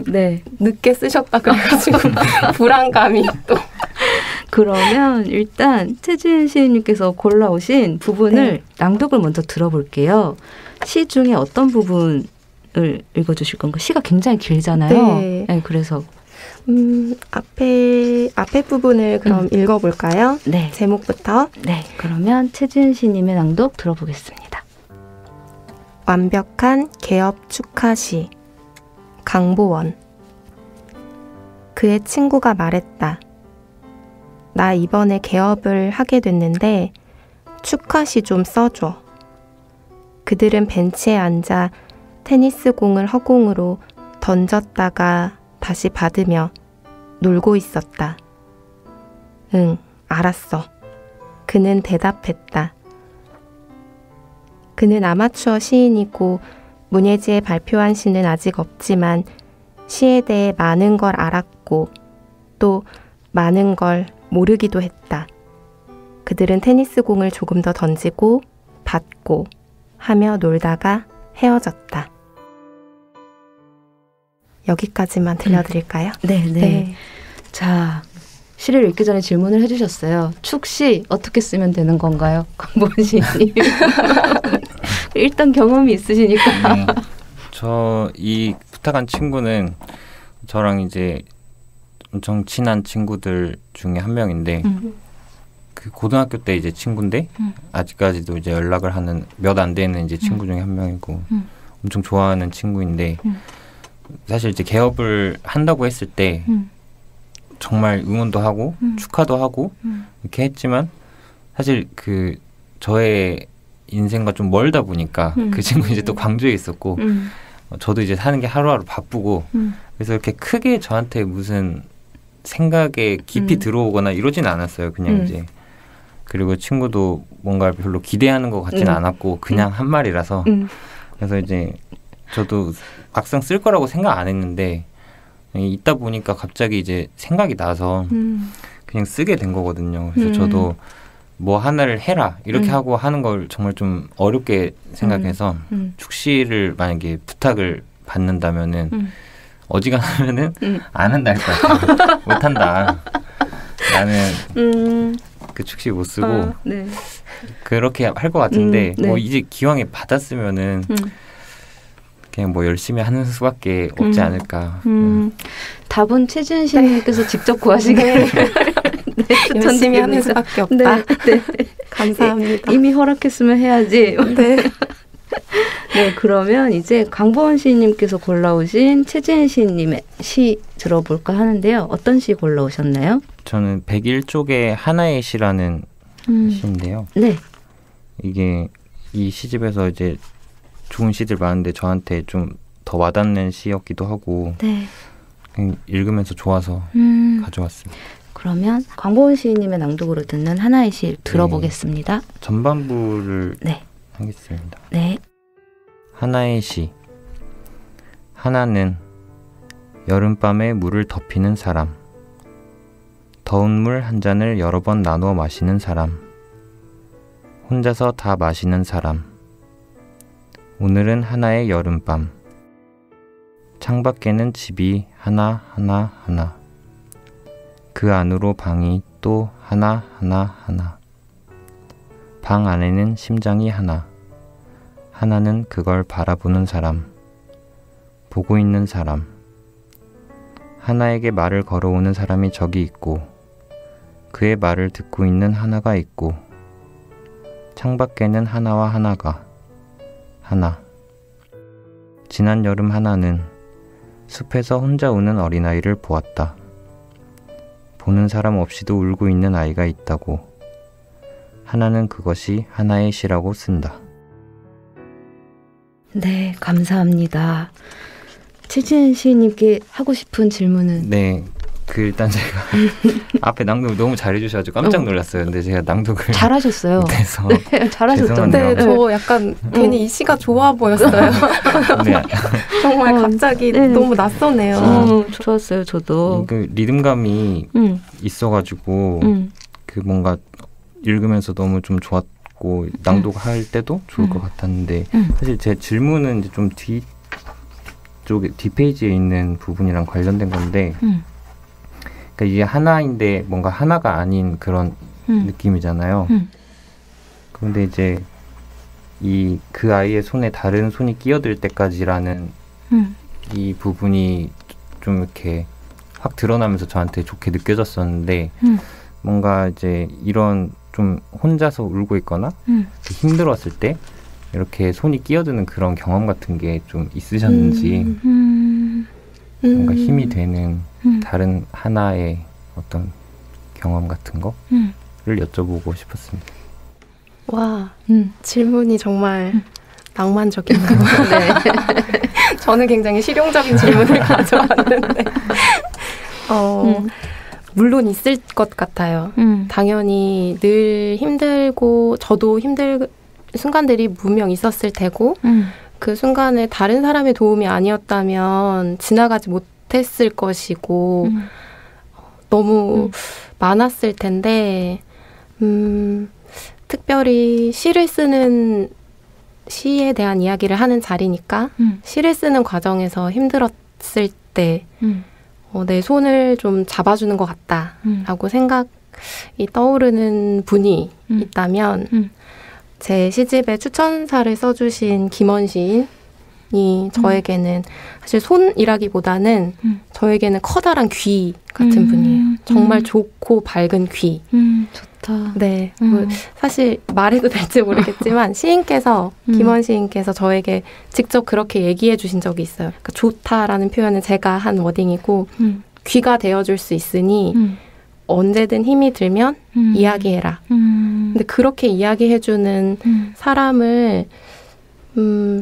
네.
늦게 쓰셨다 그래가지고 불안감이 또.
그러면 일단 최지은 시인님께서 골라오신 부분을 네. 낭독을 먼저 들어볼게요. 시 중에 어떤 부분을 읽어주실 건가? 시가 굉장히 길잖아요.
네.
네, 그래서
앞에 부분을 그럼 읽어볼까요?
네.
제목부터.
네. 그러면 최지은 시님의 낭독 들어보겠습니다.
완벽한 개업 축하시. 강보원. 그의 친구가 말했다. 나 이번에 개업을 하게 됐는데 축하시 좀 써줘. 그들은 벤치에 앉아 테니스 공을 허공으로 던졌다가 다시 받으며 놀고 있었다. 응, 알았어. 그는 대답했다. 그는 아마추어 시인이고 문예지에 발표한 시는 아직 없지만 시에 대해 많은 걸 알았고 또 많은 걸 모르기도 했다. 그들은 테니스 공을 조금 더 던지고 받고 하며 놀다가 헤어졌다. 여기까지만 들려드릴까요?
네. 네. 자, 시를 읽기 전에 질문을 해주셨어요. 축시 어떻게 쓰면 되는 건가요? 강보은 시인님. 일단 경험이 있으시니까.
저 이 부탁한 친구는 저랑 이제 엄청 친한 친구들 중에 한 명인데 그 고등학교 때 이제 친구인데 아직까지도 이제 연락을 하는 몇 안 되는 이제 친구 중에 한 명이고 엄청 좋아하는 친구인데 사실 이제 개업을 한다고 했을 때 정말 응원도 하고 축하도 하고 이렇게 했지만 사실 그 저의 인생과 좀 멀다 보니까 그 친구 이제 또 광주에 있었고 저도 이제 사는 게 하루하루 바쁘고 그래서 이렇게 크게 저한테 무슨 생각에 깊이 들어오거나 이러진 않았어요. 그냥 이제 그리고 친구도 뭔가 별로 기대하는 것 같지는 않았고 그냥 한 말이라서 그래서 이제 저도 막상 쓸 거라고 생각 안 했는데 있다 보니까 갑자기 이제 생각이 나서 그냥 쓰게 된 거거든요. 그래서 저도 뭐 하나를 해라 이렇게 하고 하는 걸 정말 좀 어렵게 생각해서 축시를 만약에 부탁을 받는다면은 어지간하면은 안 한다 할 것 같아요. 못한다. 나는 그 축시 못 쓰고
네.
그렇게 할 것 같은데 네. 뭐 이제 기왕에 받았으면은 그냥 뭐 열심히 하는 수밖에 없지 않을까.
답은 최지은 씨님께서 직접 구하시길
네, 열심히 하는 수밖에 없다.
네, 네.
감사합니다.
이미 허락했으면 해야지.
네.
네, 그러면 이제 강보원 시인님께서 골라오신 최지은 시인님의 시 들어볼까 하는데요. 어떤 시 골라오셨나요?
저는 101쪽의 하나의 시라는 시인데요.
네.
이게 이 시집에서 이제 좋은 시들 많은데 저한테 좀 더 와닿는 시였기도 하고
네.
그냥 읽으면서 좋아서 가져왔습니다.
그러면 강보원 시인님의 낭독으로 듣는 하나의 시 들어보겠습니다.
네. 전반부를
네.
하겠습니다.
네.
하나의 시. 하나는 여름밤에 물을 덮이는 사람. 더운 물 한 잔을 여러 번 나누어 마시는 사람. 혼자서 다 마시는 사람. 오늘은 하나의 여름밤. 창밖에는 집이 하나. 그 안으로 방이 또 하나. 방 안에는 심장이 하나. 하나는 그걸 바라보는 사람. 보고 있는 사람. 하나에게 말을 걸어오는 사람이 저기 있고 그의 말을 듣고 있는 하나가 있고 창밖에는 하나와 하나가 하나. 지난 여름 하나는 숲에서 혼자 우는 어린아이를 보았다. 보는 사람 없이도 울고 있는 아이가 있다고. 하나는 그것이 하나의 시라고 쓴다.
네, 감사합니다. 최지은 시인님께 하고 싶은 질문은?
네, 일단 제가 앞에 낭독을 너무 잘해주셔가지고 깜짝 놀랐어요. 근데 제가 낭독을
잘하셨어요.
못해서
네, 잘하셨죠.
네, 저 약간 괜히 이 시가 좋아 보였어요.
네.
정말 갑자기 너무 낯서네요.
좋았어요, 저도.
그 리듬감이 있어가지고 그 뭔가 읽으면서 너무 좀 좋았고 낭독할 때도 좋을 것 같았는데 사실 제 질문은 이제 좀 뒷페이지에 있는 부분이랑 관련된 건데 그러니까 이게 하나인데 뭔가 하나가 아닌 그런 느낌이잖아요. 그런데 이제 그 아이의 손에 다른 손이 끼어들 때까지라는 이 부분이 좀 이렇게 확 드러나면서 저한테 좋게 느껴졌었는데 뭔가 이제 이런 좀 혼자서 울고 있거나 힘들었을 때 이렇게 손이 끼어드는 그런 경험 같은 게 좀 있으셨는지 뭔가 힘이 되는 다른 하나의 어떤 경험 같은 거를 여쭤보고 싶었습니다.
와, 질문이 정말 낭만적이네요. 네. 저는 굉장히 실용적인 질문을 가져왔는데 물론 있을 것 같아요. 당연히 늘 힘들고 저도 힘들 순간들이 분명 있었을 테고 그 순간에 다른 사람의 도움이 아니었다면 지나가지 못했을 것이고 너무 많았을 텐데 특별히 시를 쓰는 시에 대한 이야기를 하는 자리니까 시를 쓰는 과정에서 힘들었을 때 내 손을 좀 잡아주는 것 같다라고 생각이 떠오르는 분이 있다면 제 시집에 추천사를 써주신 김원 시인이 저에게는 사실 손이라기보다는 저에게는 커다란 귀 같은 분이에요. 정말 좋고 밝은 귀.
좋다.
네. 사실 말해도 될지 모르겠지만 시인께서 김원 시인께서 저에게 직접 그렇게 얘기해 주신 적이 있어요. 그러니까 좋다라는 표현은 제가 한 워딩이고 귀가 되어줄 수 있으니 언제든 힘이 들면 이야기해라. 근데 그렇게 이야기해주는 사람을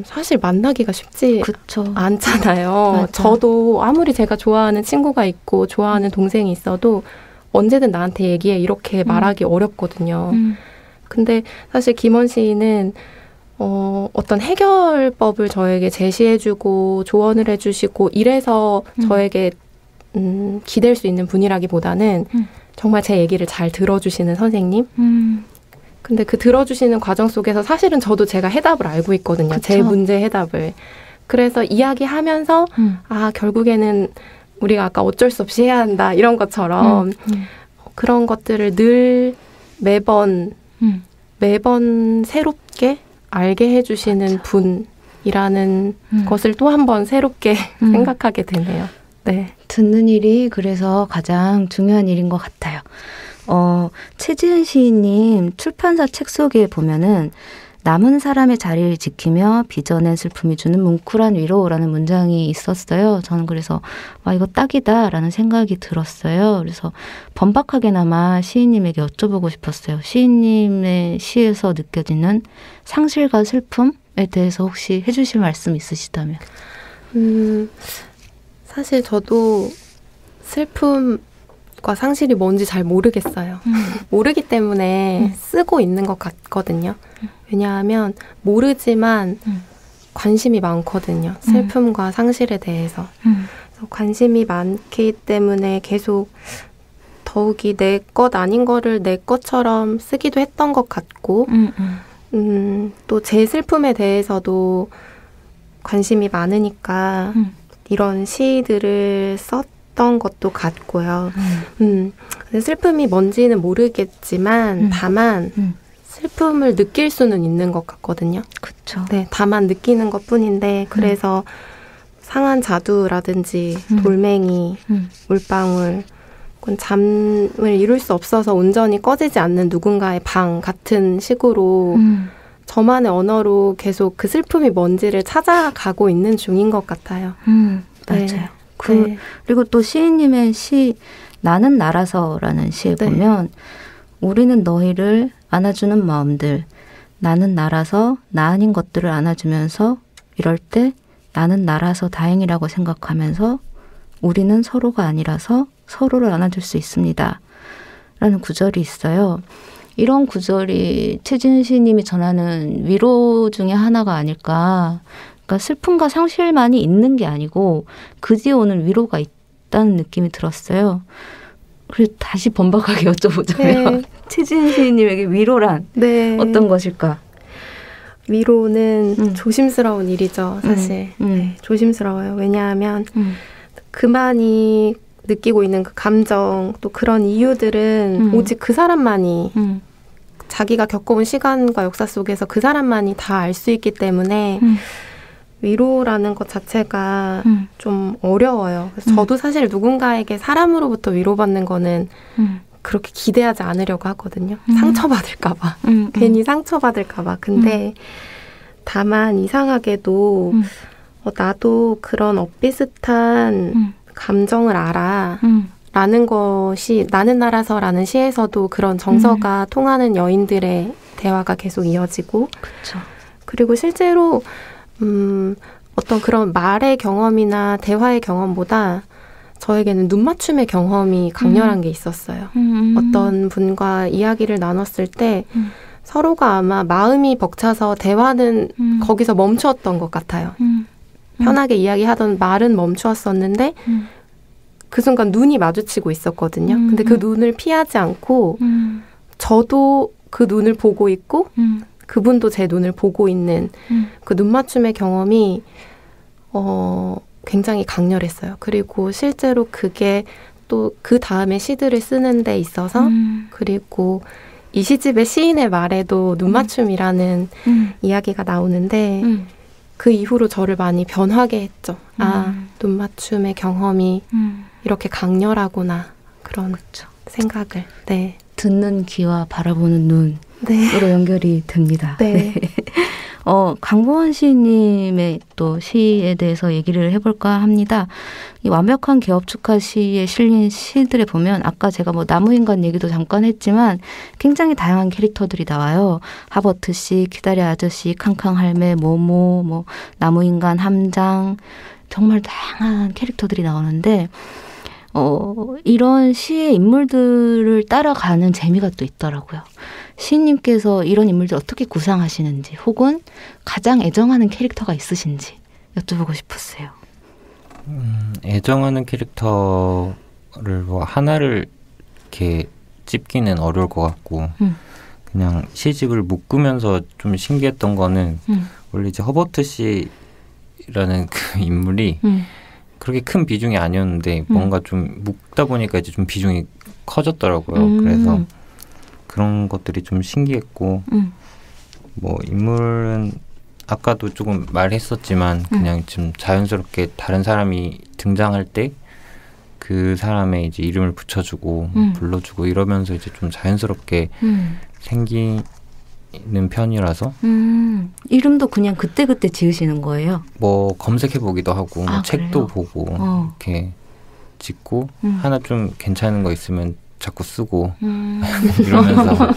사실 만나기가 쉽지 않잖아요.
맞아.
저도 아무리 제가 좋아하는 친구가 있고 좋아하는 동생이 있어도 언제든 나한테 얘기해 이렇게 말하기 어렵거든요. 근데 사실 김원 시인은 어떤 해결법을 저에게 제시해주고 조언을 해주시고 이래서 저에게 기댈 수 있는 분이라기보다는 정말 제 얘기를 잘 들어주시는 선생님. 근데 그 들어주시는 과정 속에서 사실은 저도 제가 해답을 알고 있거든요.
그쵸?
제 문제 해답을. 그래서 이야기하면서 결국에는 우리가 아까 어쩔 수 없이 해야 한다 이런 것처럼 그런 것들을 늘 매번 새롭게 알게 해주시는 일이라는 것을 또 한 번 새롭게 생각하게 되네요. 네.
듣는 일이 그래서 가장 중요한 일인 것 같아요. 최지은 시인님 출판사 책 속에 보면은 남은 사람의 자리를 지키며 빚어낸 슬픔이 주는 뭉클한 위로라는 문장이 있었어요. 저는 그래서 와 이거 딱이다라는 생각이 들었어요. 그래서 번박하게나마 시인님에게 여쭤보고 싶었어요. 시인님의 시에서 느껴지는 상실과 슬픔에 대해서 혹시 해주실 말씀 있으시다면.
사실 저도 슬픔과 상실이 뭔지 잘 모르겠어요. 모르기 때문에 쓰고 있는 것 같거든요. 왜냐하면 모르지만 관심이 많거든요. 슬픔과 상실에 대해서. 그래서 관심이 많기 때문에 계속 더욱이 내 것 아닌 거를 내 것처럼 쓰기도 했던 것 같고 또 제 슬픔에 대해서도 관심이 많으니까 이런 시들을 썼던 것도 같고요. 슬픔이 뭔지는 모르겠지만 다만 슬픔을 느낄 수는 있는 것 같거든요.
그렇죠.
네, 다만 느끼는 것뿐인데 그래서 상한 자두라든지 돌멩이, 물방울, 잠을 이룰 수 없어서 온전히 꺼지지 않는 누군가의 방 같은 식으로 저만의 언어로 계속 그 슬픔이 뭔지를 찾아가고 있는 중인 것 같아요.
맞아요.
네.
그리고 또 시인님의 시 나는 나라서라는 시에
네.
보면 우리는 너희를 안아주는 마음들, 나는 나라서 나 아닌 것들을 안아주면서 이럴 때 나는 나라서 다행이라고 생각하면서 우리는 서로가 아니라서 서로를 안아줄 수 있습니다. 라는 구절이 있어요. 이런 구절이 최지은 시인님이 전하는 위로 중에 하나가 아닐까. 그러니까 슬픔과 상실만이 있는 게 아니고 그 뒤에 오는 위로가 있다는 느낌이 들었어요. 그래서 다시 번박하게 여쭤보자면
네.
최지은 시인님에게 위로란
네.
어떤 것일까?
위로는 조심스러운 일이죠, 사실. 네, 조심스러워요. 왜냐하면 그만이 느끼고 있는 그 감정, 또 그런 이유들은 오직 그 사람만이 자기가 겪어온 시간과 역사 속에서 그 사람만이 다 알 수 있기 때문에 위로라는 것 자체가 좀 어려워요. 그래서 저도 사실 누군가에게 사람으로부터 위로받는 거는 그렇게 기대하지 않으려고 하거든요. 상처받을까 봐. 괜히 상처받을까 봐. 근데 다만 이상하게도 나도 그런 엇비슷한 감정을 알아. 라는 것이 나는 나라서라는 시에서도 그런 정서가 통하는 여인들의 대화가 계속 이어지고
그쵸.
그리고 실제로 어떤 그런 말의 경험이나 대화의 경험보다 저에게는 눈맞춤의 경험이 강렬한 게 있었어요. 어떤 분과 이야기를 나눴을 때 서로가 아마 마음이 벅차서 대화는 거기서 멈추었던 것 같아요. 편하게 이야기하던 말은 멈추었었는데 그 순간 눈이 마주치고 있었거든요. 근데 그 눈을 피하지 않고 저도 그 눈을 보고 있고 그분도 제 눈을 보고 있는 그 눈맞춤의 경험이 굉장히 강렬했어요. 그리고 실제로 그게 또 그 다음에 시들을 쓰는 데 있어서 그리고 이 시집의 시인의 말에도 눈맞춤이라는 이야기가 나오는데 그 이후로 저를 많이 변하게 했죠. 아, 눈맞춤의 경험이 이렇게 강렬하구나. 그런
그쵸.
생각을. 네.
듣는 귀와 바라보는 눈으로
네.
연결이 됩니다.
네.
강보원 시인님의 또 시에 대해서 얘기를 해볼까 합니다. 이 완벽한 개업 축하 시에 실린 시들에 보면 아까 제가 뭐 나무인간 얘기도 잠깐 했지만 굉장히 다양한 캐릭터들이 나와요. 하버트 씨, 기다려 아저씨, 캉캉 할매, 모모, 뭐 나무인간 함장 정말 다양한 캐릭터들이 나오는데 이런 시의 인물들을 따라가는 재미가 또 있더라고요. 시인님께서 이런 인물들 어떻게 구상하시는지 혹은 가장 애정하는 캐릭터가 있으신지 여쭤보고 싶었어요.
애정하는 캐릭터를 뭐 하나를 이렇게 찝기는 어려울 것 같고 그냥 시집을 묶으면서 좀 신기했던 거는 원래 이제 허버트 씨라는 그 인물이 그렇게 큰 비중이 아니었는데 뭔가 좀 묶다 보니까 이제 좀 비중이 커졌더라고요. 그래서 그런 것들이 좀 신기했고 뭐 인물은 아까도 조금 말했었지만 그냥 좀 자연스럽게 다른 사람이 등장할 때 그 사람의 이제 이름을 붙여주고 불러주고 이러면서 이제 좀 자연스럽게 생기는 편이라서
이름도 그냥 그때그때 지으시는 거예요?
뭐 검색해보기도 하고 뭐 책도
그래요?
보고 이렇게 짓고 하나 좀 괜찮은 거 있으면 자꾸 쓰고 이러면서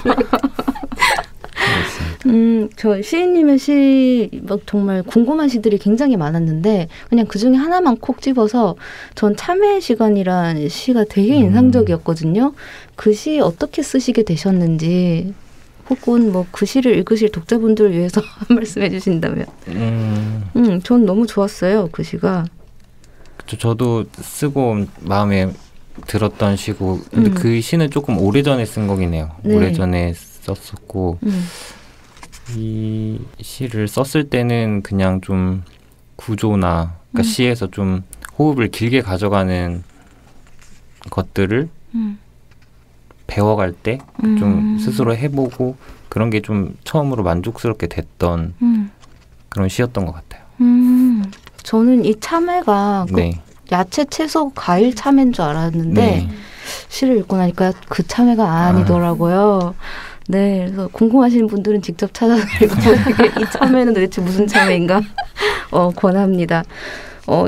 저 시인님의 시 막 정말 궁금한 시들이 굉장히 많았는데 그냥 그중에 하나만 콕 집어서 전 참회의 시간이란 시가 되게 인상적이었거든요. 그 시 어떻게 쓰시게 되셨는지 혹은 뭐 그 시를 읽으실 독자분들을 위해서 한 말씀 해주신다면. 전 너무 좋았어요. 그 시가.
저도 쓰고 마음에 들었던 시고 근데 그 시는 조금 오래전에 쓴 거긴 해요.
네.
오래전에 썼었고 이 시를 썼을 때는 그냥 좀 구조나 그러니까 시에서 좀 호흡을 길게 가져가는 것들을 배워갈 때 좀 스스로 해보고 그런 게 좀 처음으로 만족스럽게 됐던 그런 시였던 것 같아요.
저는 이 참외가
네.
야채, 채소, 과일 참외인 줄 알았는데
네.
시를 읽고 나니까 그 참외가 아니더라고요. 네, 그래서 궁금하신 분들은 직접 찾아서 읽어보시게 이 참외는 도대체 무슨 참외인가 권합니다.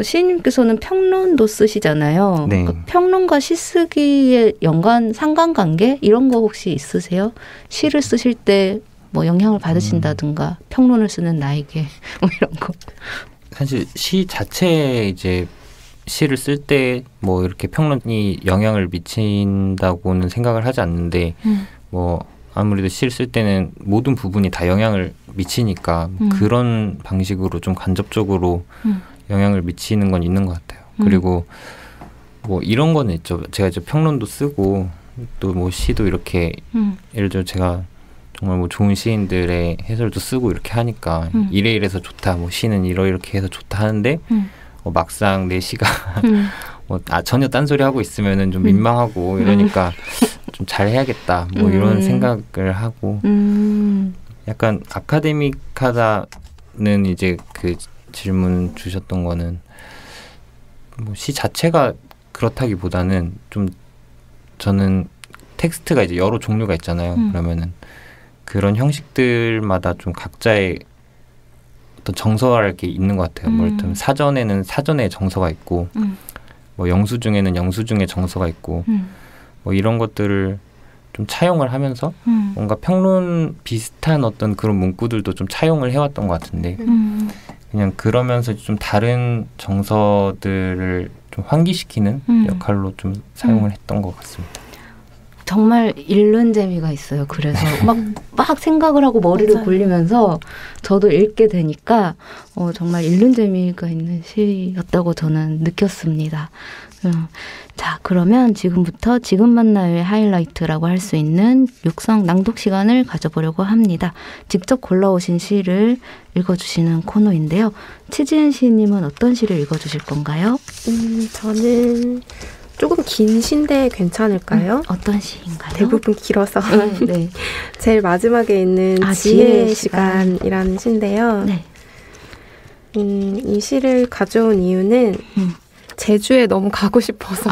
시인님께서는 평론도 쓰시잖아요.
네.
그 평론과 시 쓰기의 상관관계 이런 거 혹시 있으세요? 시를 쓰실 때 뭐 영향을 받으신다든가 평론을 쓰는 나에게 뭐 이런 거.
사실 시 자체에 이제 시를 쓸 때 뭐 이렇게 평론이 영향을 미친다고는 생각을 하지 않는데 뭐 아무래도 시를 쓸 때는 모든 부분이 다 영향을 미치니까 그런 방식으로 좀 간접적으로 영향을 미치는 건 있는 것 같아요. 그리고 뭐 이런 거는 있죠. 제가 이제 평론도 쓰고 또 뭐 시도 이렇게 예를 들어 제가 정말 뭐 좋은 시인들의 해설도 쓰고 이렇게 하니까 이래서 좋다. 뭐 시는 이렇게 해서 좋다 하는데 막상 내 시가 뭐 전혀 딴소리 하고 있으면은 좀 민망하고 이러니까 좀 잘해야겠다. 뭐 이런 생각을 하고 약간 아카데믹하다는 이제 그 질문 주셨던 거는 뭐 시 자체가 그렇다기보다는 좀 저는 텍스트가 이제 여러 종류가 있잖아요. 그러면은 그런 형식들마다 좀 각자의 어떤 정서랄 게 있는 것 같아요. 뭐 이를테면 사전에는 사전의 정서가 있고 뭐 영수증에는 영수증의 정서가 있고 뭐 이런 것들을 좀 차용을 하면서 뭔가 평론 비슷한 어떤 그런 문구들도 좀 차용을 해왔던 것 같은데 그냥 그러면서 좀 다른 정서들을 좀 환기시키는 역할로 좀 사용을 했던 것 같습니다.
정말 읽는 재미가 있어요. 그래서 막 생각을 하고 머리를
맞아요.
굴리면서 저도 읽게 되니까 정말 읽는 재미가 있는 시였다고 저는 느꼈습니다. 자, 그러면 지금부터 지금 만나요의 하이라이트라고 할 수 있는 육성 낭독 시간을 가져보려고 합니다. 직접 골라오신 시를 읽어주시는 코너인데요. 치지은 시인님은 어떤 시를 읽어주실 건가요?
저는 조금 긴 시인데 괜찮을까요?
어떤 시인가요?
대부분 길어서
네.
제일 마지막에 있는 지혜의 시간이라는 시인데요.
네.
이 시를 가져온 이유는 제주에 너무 가고 싶어서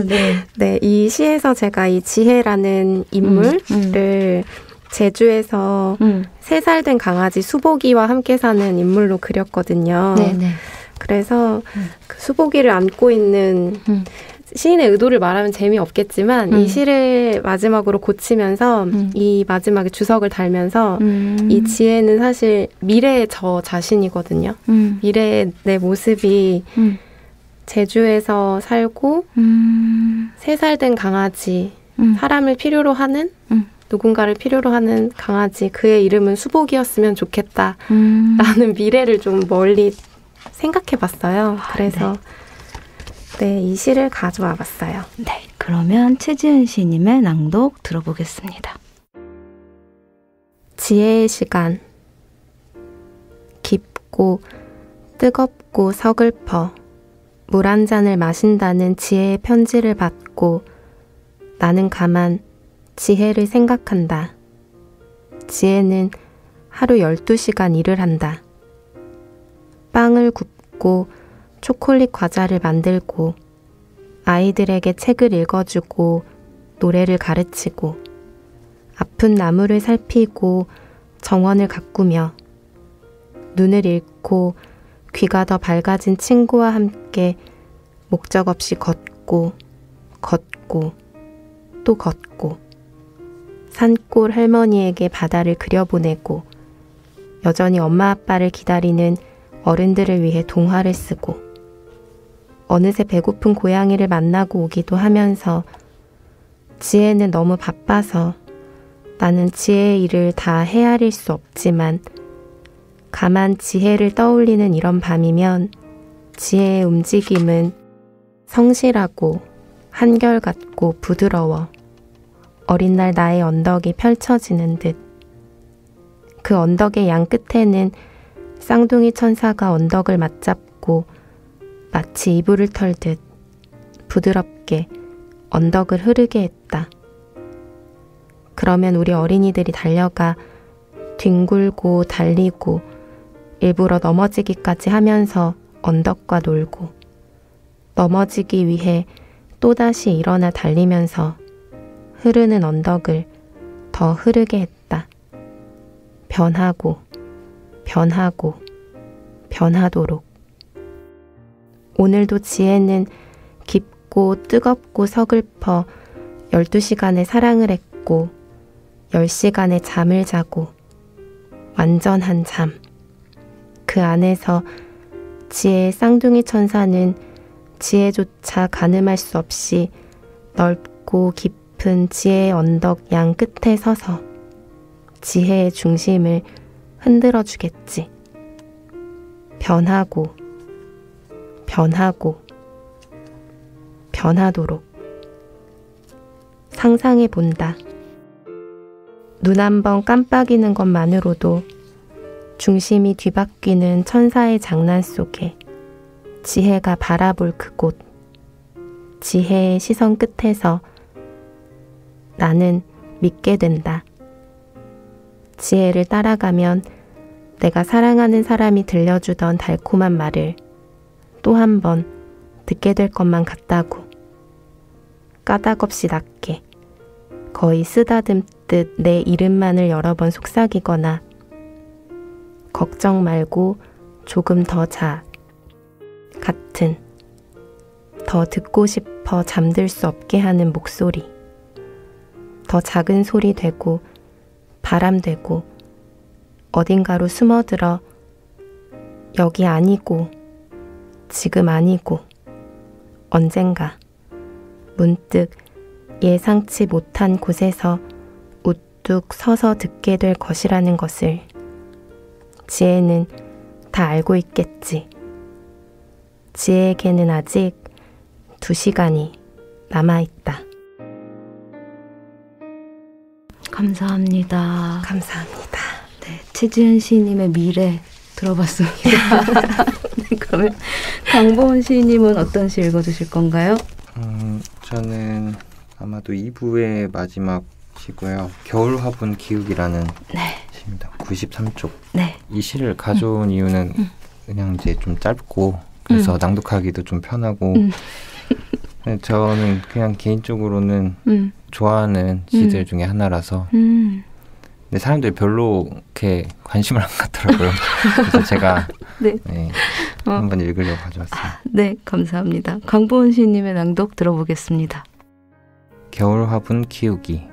네.
네, 이 시에서 제가 이 지혜라는 인물을 제주에서 3살 된 강아지 수복이와 함께 사는 인물로 그렸거든요.
네네.
그래서 그 수복이를 안고 있는 시인의 의도를 말하면 재미없겠지만 이 시를 마지막으로 고치면서 이 마지막에 주석을 달면서 이 지혜는 사실 미래의 저 자신이거든요. 미래의 내 모습이 제주에서 살고 3살 된 강아지, 사람을 필요로 하는 누군가를 필요로 하는 강아지, 그의 이름은 수복이었으면 좋겠다 라는 미래를 좀 멀리 생각해 봤어요. 그래서 네, 이 시를 가져와 봤어요.
네, 그러면 최지은 시인님의 낭독 들어보겠습니다.
지혜의 시간. 깊고 뜨겁고 서글퍼 물 한 잔을 마신다는 지혜의 편지를 받고 나는 가만 지혜를 생각한다. 지혜는 하루 12시간 일을 한다. 빵을 굽고 초콜릿 과자를 만들고 아이들에게 책을 읽어주고 노래를 가르치고 아픈 나무를 살피고 정원을 가꾸며 눈을 잃고 귀가 더 밝아진 친구와 함께 목적 없이 걷고 또 걷고 산골 할머니에게 바다를 그려보내고 여전히 엄마 아빠를 기다리는 어른들을 위해 동화를 쓰고 어느새 배고픈 고양이를 만나고 오기도 하면서 지혜는 너무 바빠서 나는 지혜의 일을 다 헤아릴 수 없지만 가만 지혜를 떠올리는 이런 밤이면 지혜의 움직임은 성실하고 한결같고 부드러워 어린 날 나의 언덕이 펼쳐지는 듯 그 언덕의 양 끝에는 쌍둥이 천사가 언덕을 맞잡고 마치 이불을 털듯 부드럽게 언덕을 흐르게 했다. 그러면 우리 어린이들이 달려가 뒹굴고 달리고 일부러 넘어지기까지 하면서 언덕과 놀고 넘어지기 위해 또다시 일어나 달리면서 흐르는 언덕을 더 흐르게 했다. 변하도록. 오늘도 지혜는 깊고 뜨겁고 서글퍼 12시간의 사랑을 했고 10시간의 잠을 자고 완전한 잠. 그 안에서 지혜의 쌍둥이 천사는 지혜조차 가늠할 수 없이 넓고 깊은 지혜의 언덕 양 끝에 서서 지혜의 중심을 흔들어 주겠지. 변하도록. 상상해 본다. 눈 한 번 깜빡이는 것만으로도 중심이 뒤바뀌는 천사의 장난 속에 지혜가 바라볼 그곳, 지혜의 시선 끝에서 나는 믿게 된다. 지혜를 따라가면 내가 사랑하는 사람이 들려주던 달콤한 말을 또 한 번 듣게 될 것만 같다고. 까닭없이 낮게, 거의 쓰다듬듯 내 이름만을 여러 번 속삭이거나 걱정 말고 조금 더 자 같은 더 듣고 싶어 잠들 수 없게 하는 목소리. 더 작은 소리 되고 바람 되고 어딘가로 숨어들어 여기 아니고 지금 아니고 언젠가 문득 예상치 못한 곳에서 우뚝 서서 듣게 될 것이라는 것을 지혜는 다 알고 있겠지. 지혜에게는 아직 2시간이 남아있다.
감사합니다.
감사합니다.
네, 최지은 시인님의 미래 들어봤습니다. 네, 그러면 강보은 시인님은 어떤 시 읽어주실 건가요?
저는 아마도 2부의 마지막 시고요. 겨울 화분 기우기라는 시입니다. 93쪽.
네.
이 시를 가져온 이유는 그냥 이제 좀 짧고 그래서 낭독하기도 좀 편하고 저는 그냥 개인적으로는 좋아하는 시들 중에 하나라서 근데 사람들이 별로 이렇게 관심을 안 갖더라고요. 그래서 제가 한번 읽으려고 가져왔어요.
네, 감사합니다. 강보은 시인님의 낭독 들어보겠습니다.
겨울 화분 키우기.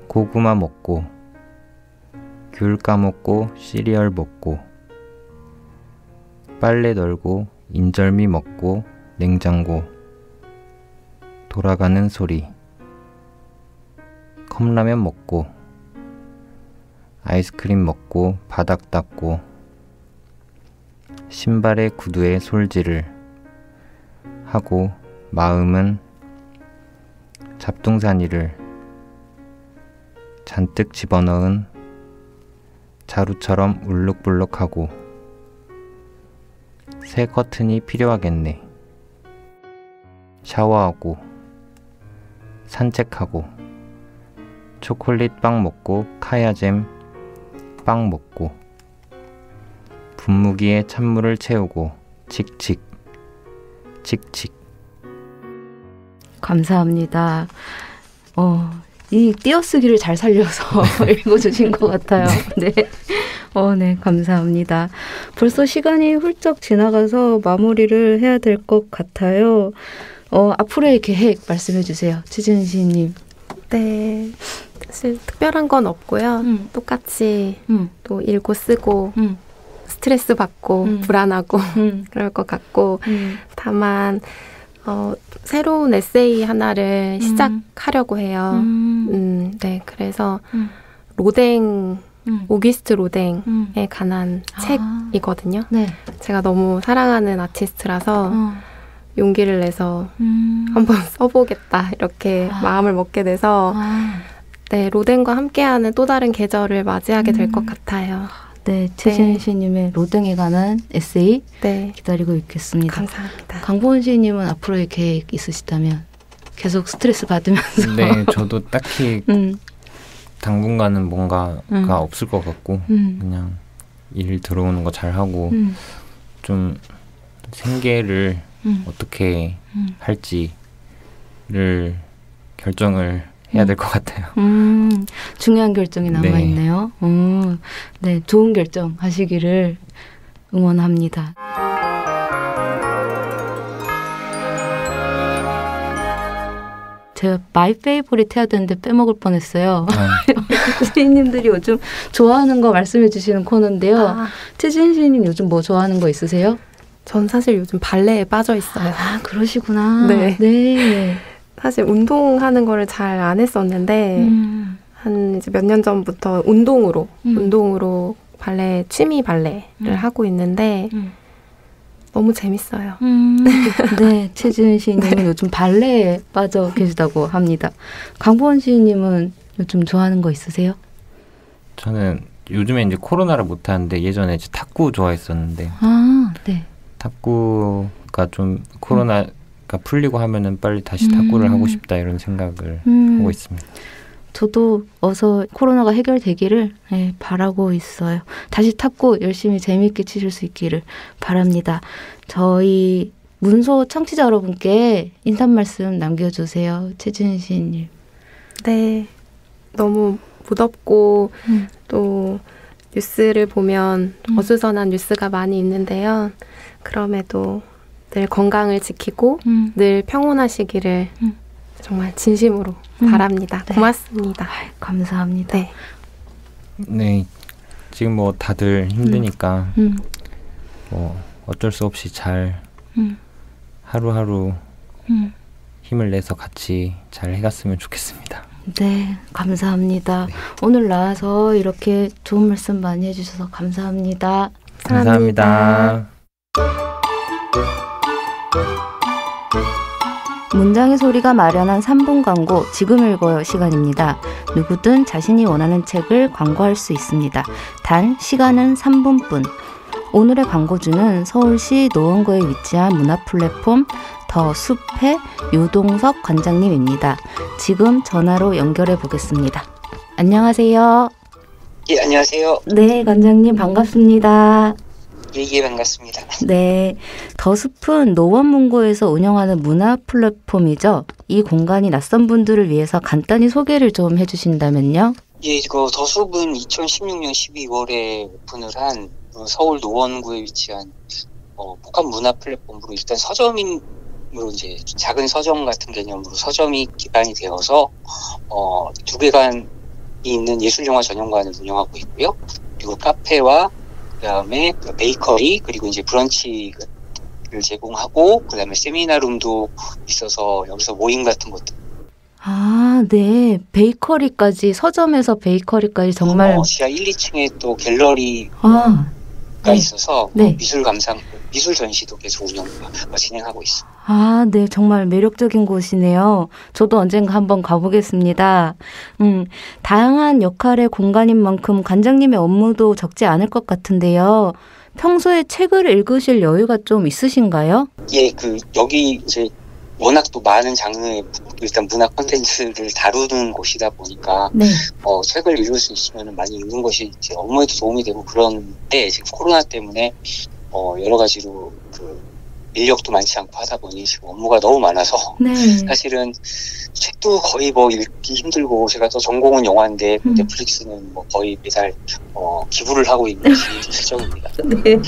고구마 먹고 귤 까먹고 시리얼 먹고 빨래 널고 인절미 먹고 냉장고 돌아가는 소리. 컵라면 먹고 아이스크림 먹고 바닥 닦고 신발에 구두에 솔질을 하고 마음은 잡동사니를 잔뜩 집어넣은 자루처럼 울룩불룩하고 새 커튼이 필요하겠네. 샤워하고 산책하고 초콜릿 빵 먹고 카야잼 빵 먹고 분무기에 찬물을 채우고 칙칙 칙칙.
감사합니다. 이 띄어쓰기를 잘 살려서 읽어주신 것 같아요. 네. 네, 감사합니다. 벌써 시간이 훌쩍 지나가서 마무리를 해야 될 것 같아요. 앞으로의 계획 말씀해 주세요. 최지은 시인님.
네. 사실 특별한 건 없고요. 똑같이 또 읽고 쓰고 스트레스 받고 불안하고 그럴 것 같고 다만 새로운 에세이 하나를 시작하려고 해요. 네, 그래서 로댕, 오기스트 로댕에 관한 책이거든요. 네. 제가 너무 사랑하는 아티스트라서 용기를 내서 한번 써보겠다 이렇게 마음을 먹게 돼서 네, 로댕과 함께하는 또 다른 계절을 맞이하게 될 것 같아요.
네, 최지은 시인님의 로댕에 관한 에세이 기다리고 있겠습니다.
감사합니다.
강보은 시인님은 앞으로의 계획 있으시다면 계속 스트레스 받으면서.
네, 저도 딱히 당분간은 뭔가가 없을 것 같고 그냥 일 들어오는 거 잘하고 좀 생계를 어떻게 할지를 결정을 해야 될 것 같아요.
중요한 결정이 남아있네요. 네, 좋은 결정 하시기를 응원합니다. 제가 마이 페이보릿 해야 되는데 빼먹을 뻔했어요. 시인님들이 요즘 좋아하는 거 말씀해 주시는 코너인데요. 최지은 시인님 요즘 뭐 좋아하는 거 있으세요?
전 사실 요즘 발레에 빠져 있어요.
그러시구나.
네.
네.
사실 운동하는 거를 잘 안 했었는데 한 이제 몇 년 전부터 운동으로 발레 취미 발레를 하고 있는데 너무 재밌어요.
네, 최지은 시인님은 요즘 발레에 빠져 계시다고 합니다. 강보은 시인님은 요즘 좋아하는 거 있으세요?
저는 요즘에 이제 코로나를 못 하는데 예전에 이제 탁구 좋아했었는데
네.
탁구가 좀 코로나가 풀리고 하면은 빨리 다시 탁구를 하고 싶다 이런 생각을 하고 있습니다.
저도 어서 코로나가 해결되기를 바라고 있어요. 다시 탁구 열심히 재미있게 치실 수 있기를 바랍니다. 저희 문소 청취자 여러분께 인사 말씀 남겨주세요. 최지은 시인님.
네. 너무 무덥고 또 뉴스를 보면 어수선한 뉴스가 많이 있는데요. 그럼에도 늘 건강을 지키고 늘 평온하시기를 정말 진심으로 바랍니다.
네.
고맙습니다.
감사합니다.
네.
네, 지금 뭐 다들 힘드니까 뭐 어쩔 수 없이 잘 하루하루 힘을 내서 같이 잘 해갔으면 좋겠습니다.
네, 감사합니다.
네.
오늘 나와서 이렇게 좋은 말씀 많이 해주셔서 감사합니다.
감사합니다.
문장의 소리가 마련한 3분 광고 지금 읽어요 시간입니다. 누구든 자신이 원하는 책을 광고할 수 있습니다. 단 시간은 3분뿐. 오늘의 광고주는 서울시 노원구에 위치한 문화 플랫폼 더 숲의 유동석 관장님입니다. 지금 전화로 연결해 보겠습니다. 안녕하세요.
예, 안녕하세요.
네, 관장님 반갑습니다.
예, 반갑습니다.
네, 더 숲은 노원문고에서 운영하는 문화 플랫폼이죠. 이 공간이 낯선 분들을 위해서 간단히 소개를 좀 해주신다면요.
예, 이거 더 숲은 2016년 12월에 오픈을 한 서울 노원구에 위치한 복합 문화 플랫폼으로 일단 서점으로 이제 작은 서점 같은 개념으로 서점이 기반이 되어서 2개관이 있는 예술영화 전용관을 운영하고 있고요. 그리고 카페와 그다음에 베이커리 그리고 이제 브런치를 제공하고 그다음에 세미나룸도 있어서 여기서 모임 같은 것도.
아, 네. 베이커리까지 서점에서 베이커리까지 정말
지하 1, 2층에 또 갤러리가 있어서
네.
미술 전시도 계속 진행하고 있습니다.
아, 네. 정말 매력적인 곳이네요. 저도 언젠가 한번 가보겠습니다. 다양한 역할의 공간인 만큼 관장님의 업무도 적지 않을 것 같은데요. 평소에 책을 읽으실 여유가 좀 있으신가요?
예, 여기 이제 워낙 또 많은 장르의 일단 문화 콘텐츠를 다루는 곳이다 보니까
네.
책을 읽을 수 있으면 많이 읽는 것이 이제 업무에도 도움이 되고 그런데 지금 코로나 때문에 여러 가지로 인력도 많지 않고 하다 보니 지금 업무가 너무 많아서
네.
사실은 책도 거의 읽기 힘들고 제가 또 전공은 영화인데 넷플릭스는 거의 매달 기부를 하고 있는 실정입니다.
네.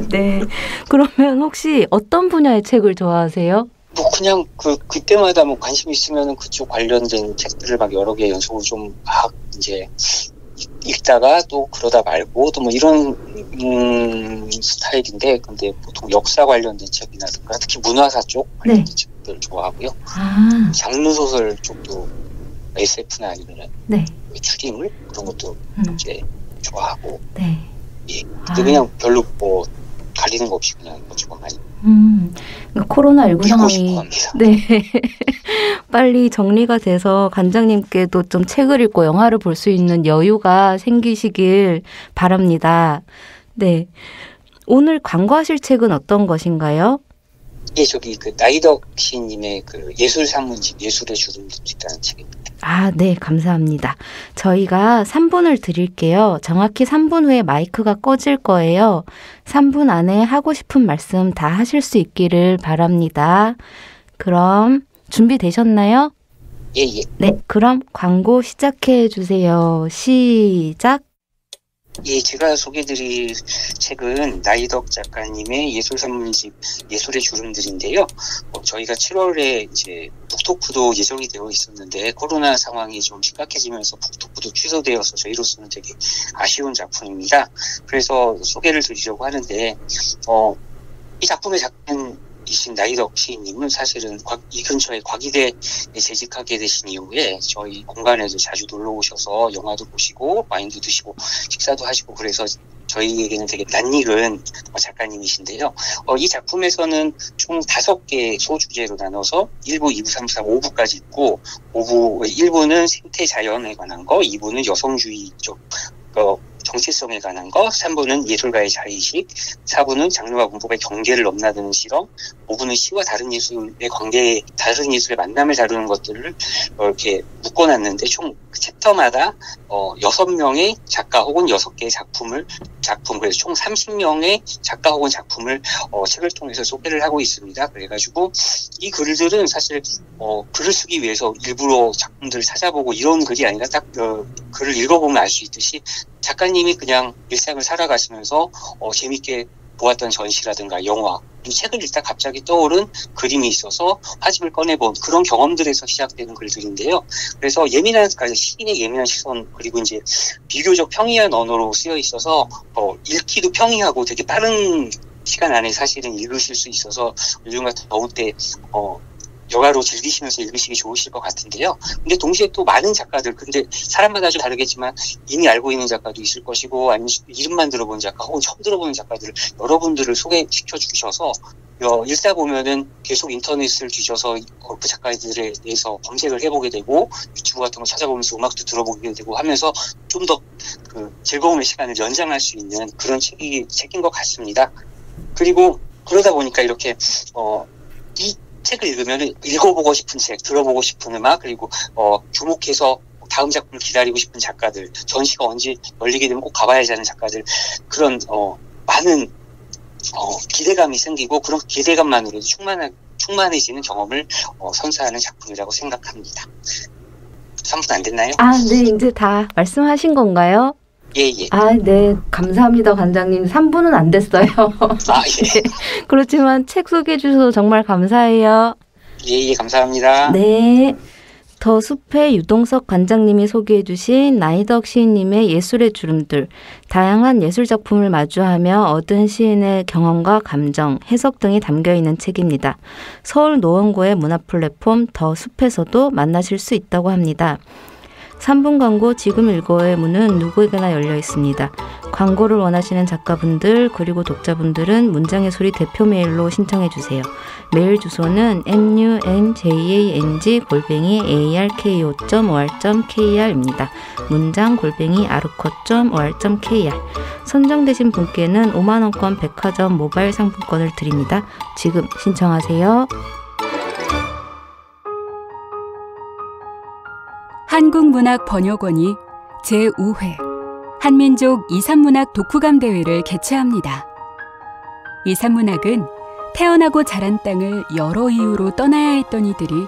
네. 그러면 혹시 어떤 분야의 책을 좋아하세요?
그냥 그때마다 관심 있으면 그쪽 관련된 책들을 막 여러 개 연속으로 좀 막 이제 읽다가 또 그러다 말고 또 이런 스타일인데, 근데 보통 역사 관련된 책이라든가 특히 문화사 쪽 관련된
네.
책들을 좋아하고요. 장르 소설 쪽도 SF나 아니면 추리물 그런 것도 이제 좋아하고.
네.
예. 근데 그냥 별로 가리는 거 없이 그냥 조금 많이.
코로나19 상황이 네 빨리 정리가 돼서 관장님께도 좀 책을 읽고 영화를 볼 수 있는 여유가 생기시길 바랍니다. 네, 오늘 광고하실 책은 어떤 것인가요?
예, 저기 나이덕 시인님의 예술 산문집 예술의 주름이라는 책입니다.
아, 네, 감사합니다. 저희가 3분을 드릴게요. 정확히 3분 후에 마이크가 꺼질 거예요. 3분 안에 하고 싶은 말씀 다 하실 수 있기를 바랍니다. 그럼 준비되셨나요?
예, 예.
네, 그럼 광고 시작해 주세요. 시작.
예, 제가 소개드릴 책은 나이덕 작가님의 예술 산문집 예술의 주름들인데요. 저희가 7월에 이제 북토크도 예정이 되어 있었는데 코로나 상황이 좀 심각해지면서 북토크도 취소되어서 저희로서는 되게 아쉬운 작품입니다. 그래서 소개를 드리려고 하는데 이 작품의 작가이신 나이덕 시인님은 사실은 이 근처에 과기대에 재직하게 되신 이후에 저희 공간에도 자주 놀러 오셔서 영화도 보시고 와인도 드시고 식사도 하시고 그래서 저희에게는 되게 낯익은 작가님이신데요. 이 작품에서는 총 5개 소주제로 나눠서 1부, 2부, 3부, 4부, 5부까지 있고 1부는 생태 자연에 관한 거, 2부는 여성주의 쪽 정체성에 관한 거, 3부는 예술가의 자의식, 4부는 장르와 문법의 경계를 넘나드는 실험, 5부는 시와 다른 예술의 관계, 다른 예술의 만남을 다루는 것들을 이렇게 묶어놨는데 총 챕터마다 6명의 작가 혹은 6개의 그래서 총 30명의 작가 혹은 작품을 책을 통해서 소개를 하고 있습니다. 그래가지고 이 글들은 사실 글을 쓰기 위해서 일부러 작품들을 찾아보고 이런 글이 아니라 딱 글을 읽어보면 알 수 있듯이 작가님이 그냥 일상을 살아가시면서 재밌게 보았던 전시라든가 영화, 이 책을 읽다 갑자기 떠오른 그림이 있어서 화집을 꺼내본 그런 경험들에서 시작되는 글들인데요. 그래서 시인의 예민한 시선, 그리고 이제 비교적 평이한 언어로 쓰여 있어서 읽기도 평이하고 되게 빠른 시간 안에 사실은 읽으실 수 있어서 요즘 같은 더울 때 여가로 즐기시면서 읽으시기 좋으실 것 같은데요. 근데 동시에 또 많은 작가들, 근데 사람마다 좀 다르겠지만 이미 알고 있는 작가도 있을 것이고 아니면 이름만 들어본 작가 혹은 처음 들어보는 작가들 여러분들을 소개시켜 주셔서 읽다 보면은 계속 인터넷을 뒤져서 그 작가들에 대해서 검색을 해보게 되고 유튜브 같은 거 찾아보면서 음악도 들어보게 되고 하면서 좀 더 즐거움의 시간을 연장할 수 있는 그런 책인 것 같습니다. 그리고 그러다 보니까 이렇게 이 책을 읽으면 읽어보고 싶은 책, 들어보고 싶은 음악, 그리고 주목해서 다음 작품을 기다리고 싶은 작가들, 전시가 언제 열리게 되면 꼭 가봐야 하는 작가들, 그런 많은 기대감이 생기고 그런 기대감만으로도 충만해지는 경험을 선사하는 작품이라고 생각합니다. 3분 안 됐나요?
아, 네, 이제 다 말씀하신 건가요?
예.
아, 네. 감사합니다, 관장님. 3분은 안 됐어요.
아, 예.
그렇지만 책 소개해 주셔서 정말 감사해요.
예, 감사합니다.
네. 더 숲의 유동석 관장님이 소개해 주신 나이덕 시인님의 예술의 주름들, 다양한 예술 작품을 마주하며 얻은 시인의 경험과 감정, 해석 등이 담겨있는 책입니다. 서울 노원구의 문화 플랫폼 더 숲에서도 만나실 수 있다고 합니다. 3분 광고 지금 읽어의 문은 누구에게나 열려 있습니다. 광고를 원하시는 작가분들 그리고 독자분들은 문장의 소리 대표 메일로 신청해 주세요. 메일 주소는 munjang@arko.or.kr입니다. 문장@arko.or.kr. 선정되신 분께는 5만 원권 백화점 모바일 상품권을 드립니다. 지금 신청하세요.
한국문학번역원이 제5회 한민족 이산문학 독후감 대회를 개최합니다. 이산문학은 태어나고 자란 땅을 여러 이유로 떠나야 했던 이들이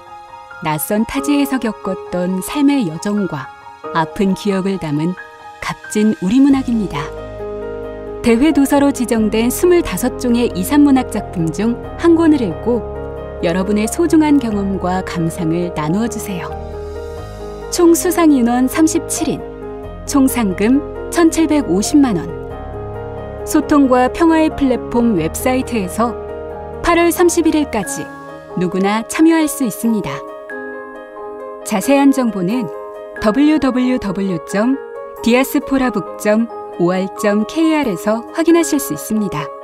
낯선 타지에서 겪었던 삶의 여정과 아픈 기억을 담은 값진 우리문학입니다. 대회 도서로 지정된 25종의 이산문학 작품 중 한 권을 읽고 여러분의 소중한 경험과 감상을 나누어 주세요. 총 수상 인원 37인, 총 상금 1,750만 원. 소통과 평화의 플랫폼 웹사이트에서 8월 31일까지 누구나 참여할 수 있습니다. 자세한 정보는 www.diasporabook.or.kr에서 확인하실 수 있습니다.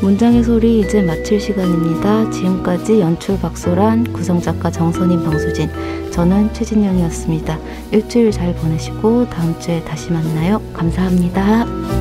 문장의 소리 이제 마칠 시간입니다. 지금까지 연출 박소란, 구성작가 정선인, 방수진, 저는 최진영이었습니다. 일주일 잘 보내시고 다음 주에 다시 만나요. 감사합니다.